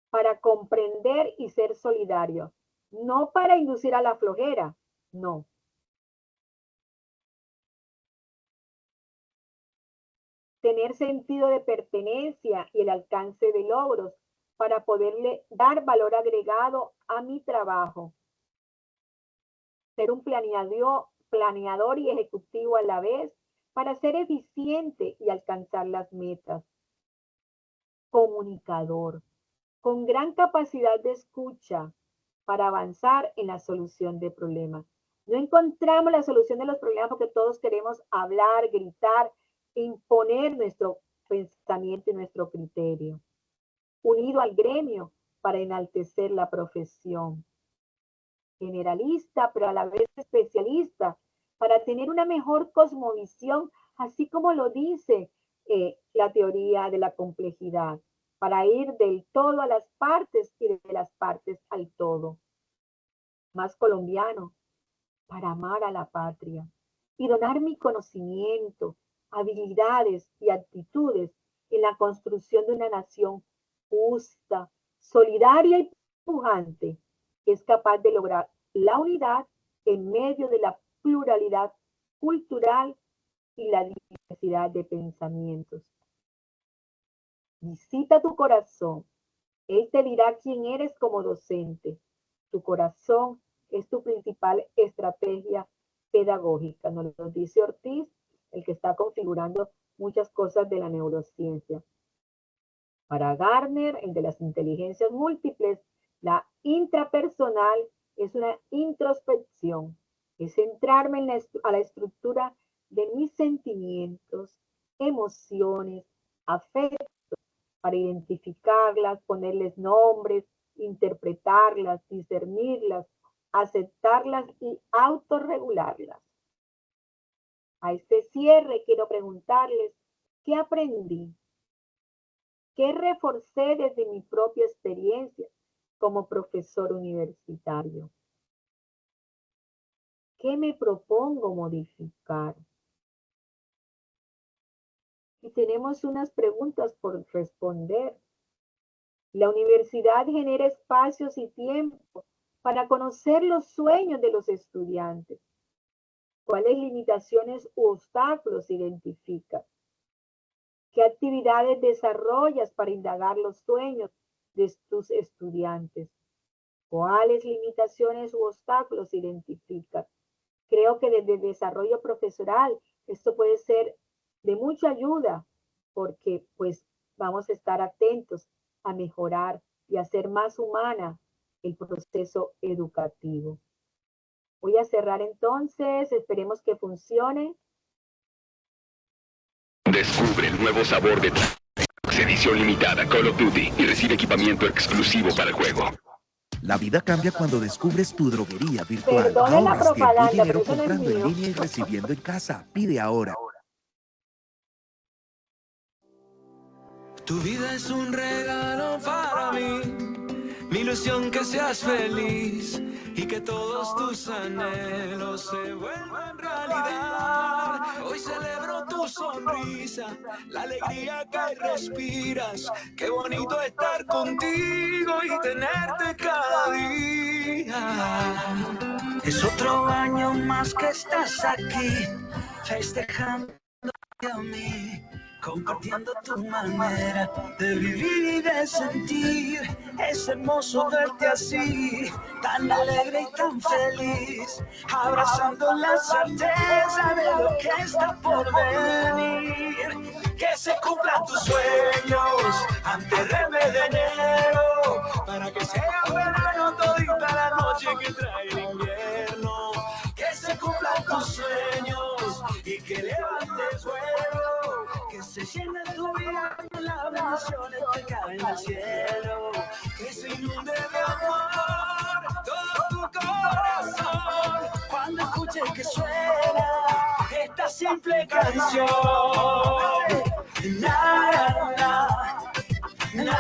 Para comprender y ser solidario. No para inducir a la flojera, no. Tener sentido de pertenencia y el alcance de logros para poderle dar valor agregado a mi trabajo. Ser un planeador y ejecutivo a la vez para ser eficiente y alcanzar las metas. Comunicador, con gran capacidad de escucha para avanzar en la solución de problemas. No encontramos la solución de los problemas porque todos queremos hablar, gritar, imponer nuestro pensamiento y nuestro criterio. Unido al gremio para enaltecer la profesión. Generalista, pero a la vez especialista, para tener una mejor cosmovisión, así como lo dice la teoría de la complejidad, para ir del todo a las partes y de las partes al todo. Más colombiano, para amar a la patria y donar mi conocimiento, habilidades y actitudes en la construcción de una nación justa, solidaria y pujante, que es capaz de lograr la unidad en medio de la pluralidad cultural y la diversidad de pensamientos. Visita tu corazón. Él te dirá quién eres como docente. Tu corazón es tu principal estrategia pedagógica. Nos lo dice Ortiz, el que está configurando muchas cosas de la neurociencia. Para Gardner, el de las inteligencias múltiples, la intrapersonal es una introspección, es centrarme en a la estructura de mis sentimientos, emociones, afectos, para identificarlas, ponerles nombres, interpretarlas, discernirlas, aceptarlas y autorregularlas. A este cierre quiero preguntarles, ¿qué aprendí? ¿Qué reforcé desde mi propia experiencia como profesor universitario? ¿Qué me propongo modificar? Y tenemos unas preguntas por responder. La universidad genera espacios y tiempo para conocer los sueños de los estudiantes. ¿Cuáles limitaciones u obstáculos identifica? ¿Qué actividades desarrollas para indagar los sueños de tus estudiantes? ¿Cuáles limitaciones u obstáculos identifica? Creo que desde el desarrollo profesoral esto puede ser de mucha ayuda porque pues vamos a estar atentos a mejorar y hacer más humana el proceso educativo. Voy a cerrar entonces, esperemos que funcione. Descubre el nuevo sabor de Trax, edición limitada Call of Duty y recibe equipamiento exclusivo para el juego. La vida cambia cuando descubres tu droguería virtual. Perdone la Ahorras tiempo y propaganda, dinero pero eso no es comprando en mío. línea y recibiendo en casa. Pide ahora. Tu vida es un regalo para mí, mi ilusión que seas feliz y que todos tus anhelos se vuelvan realidad. Hoy celebro tu sonrisa, la alegría que respiras. Qué bonito estar contigo y tenerte cada día. Es otro año más que estás aquí, festejando a mí, compartiendo tu manera de vivir y de sentir. Es hermoso verte así, tan alegre y tan feliz, abrazando la certeza de lo que está por venir. Que se cumplan tus sueños antes del mes de enero, para que se que trae el invierno, que se cumplan tus sueños y que levantes vuelo, que se llene tu vida con las bendiciones que caen del cielo, que se inunde de amor todo tu corazón cuando escuches que suena esta simple canción. Na, na, na, na,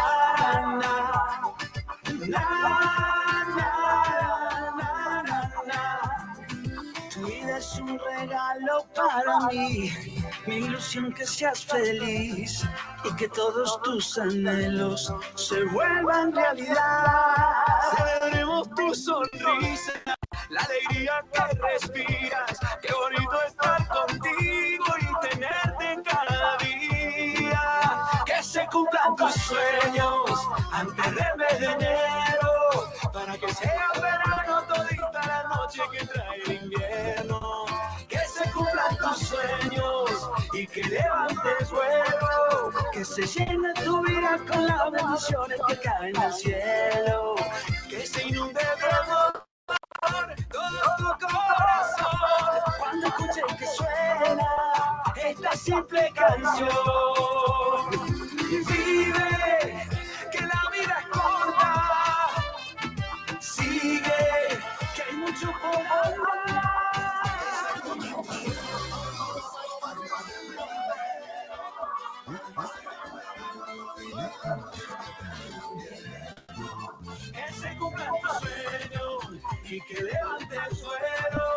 na, tu vida es un regalo para mí, mi ilusión que seas feliz y que todos tus anhelos se vuelvan realidad. Celebremos tu sonrisa, la alegría que respiras, qué bonito estar contigo y tenerte en cada día. Que se cumplan tus sueños antes del mes de enero, para que sea verano todita la noche que trae el invierno. Que se cumplan tus sueños y que levantes vuelo, que se llene tu vida con las bendiciones que caen del cielo, que se inunde de amor todo tu corazón cuando escuches que suena esta simple canción. Vive, que la vida es corta, sigue, que hay mucho por andar. Que se cumplan tus sueños y que levantes el suelo,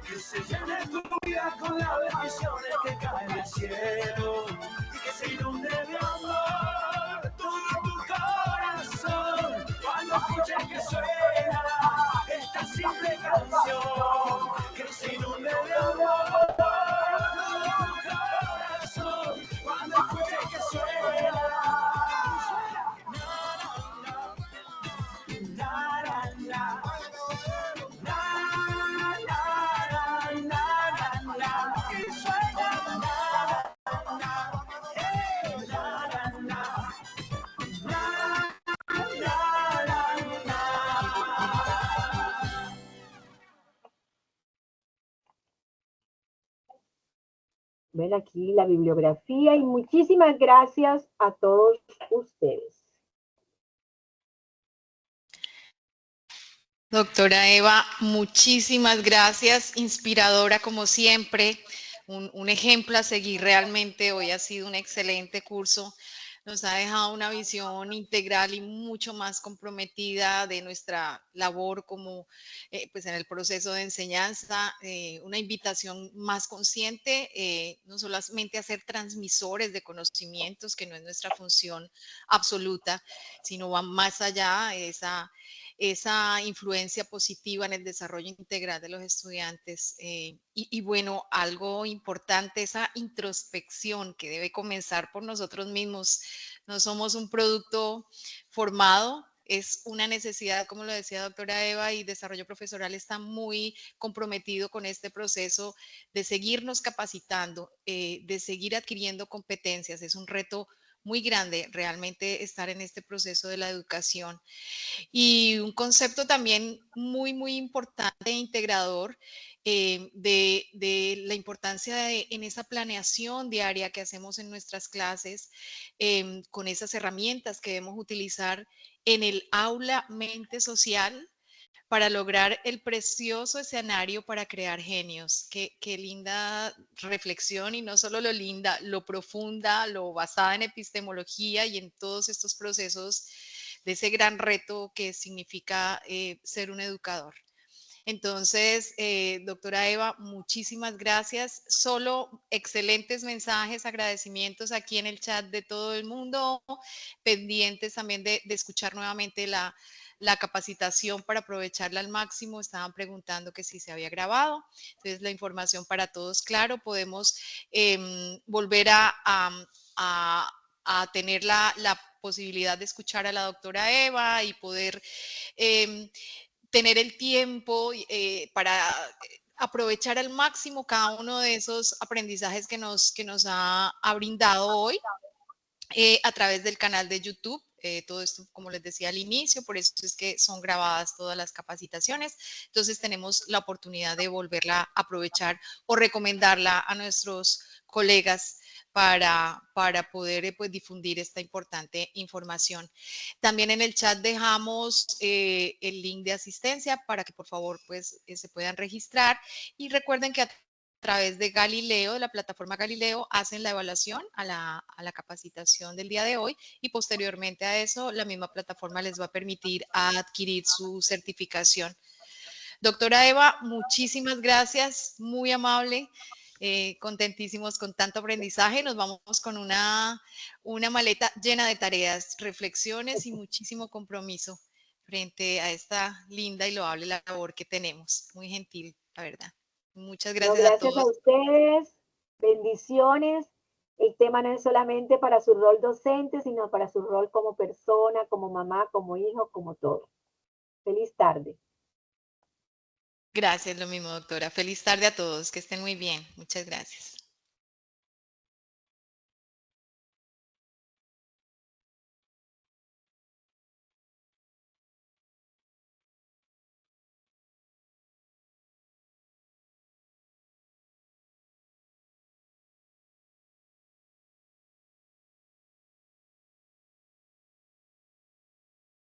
que se llene tu vida con las bendiciones que caen del cielo y que se inunde de amor todo tu corazón cuando escuches que suena esta simple canción. Que se inunde de amor todo tu corazón cuando escuches que suena. Ven aquí la bibliografía y muchísimas gracias a todos ustedes. Doctora Eva, muchísimas gracias, inspiradora como siempre, un ejemplo a seguir realmente. Hoy ha sido un excelente curso, nos ha dejado una visión integral y mucho más comprometida de nuestra labor como pues en el proceso de enseñanza, una invitación más consciente, no solamente a ser transmisores de conocimientos, que no es nuestra función absoluta, sino va más allá, esa influencia positiva en el desarrollo integral de los estudiantes. Y bueno, algo importante, esa introspección que debe comenzar por nosotros mismos. No somos un producto formado, es una necesidad, como lo decía doctora Eva, y Desarrollo Profesoral está muy comprometido con este proceso de seguirnos capacitando, de seguir adquiriendo competencias. Es un reto muy grande realmente estar en este proceso de la educación. Y un concepto también muy importante e integrador de la importancia en esa planeación diaria que hacemos en nuestras clases, con esas herramientas que debemos utilizar en el aula mente social para lograr el precioso escenario para crear genios. Qué linda reflexión, y no solo lo linda, lo profunda, lo basada en epistemología y en todos estos procesos de ese gran reto que significa ser un educador. Entonces, doctora Eva, muchísimas gracias. Solo excelentes mensajes, agradecimientos aquí en el chat de todo el mundo, pendientes también de escuchar nuevamente la capacitación para aprovecharla al máximo. Estaban preguntando que si se había grabado. Entonces, la información para todos, claro, podemos volver a tener la posibilidad de escuchar a la doctora Eva y poder tener el tiempo para aprovechar al máximo cada uno de esos aprendizajes que nos ha brindado hoy a través del canal de YouTube. todo esto, como les decía al inicio, por eso es que son grabadas todas las capacitaciones. Entonces tenemos la oportunidad de volverla a aprovechar o recomendarla a nuestros colegas para poder pues, difundir esta importante información. También en el chat dejamos el link de asistencia para que por favor pues, se puedan registrar, y recuerden que a través de Galileo, de la plataforma Galileo, hacen la evaluación a la capacitación del día de hoy, y posteriormente a eso la misma plataforma les va a permitir adquirir su certificación. Doctora Eva, muchísimas gracias, muy amable. Contentísimos con tanto aprendizaje. Nos vamos con una maleta llena de tareas, reflexiones y muchísimo compromiso frente a esta linda y loable labor que tenemos. Muy gentil, la verdad. Muchas gracias, No, gracias a todos. a ustedes. Bendiciones. El tema no es solamente para su rol docente, sino para su rol como persona, como mamá, como hijo, como todo. Feliz tarde. Gracias, lo mismo, doctora. Feliz tarde a todos. Que estén muy bien. Muchas gracias.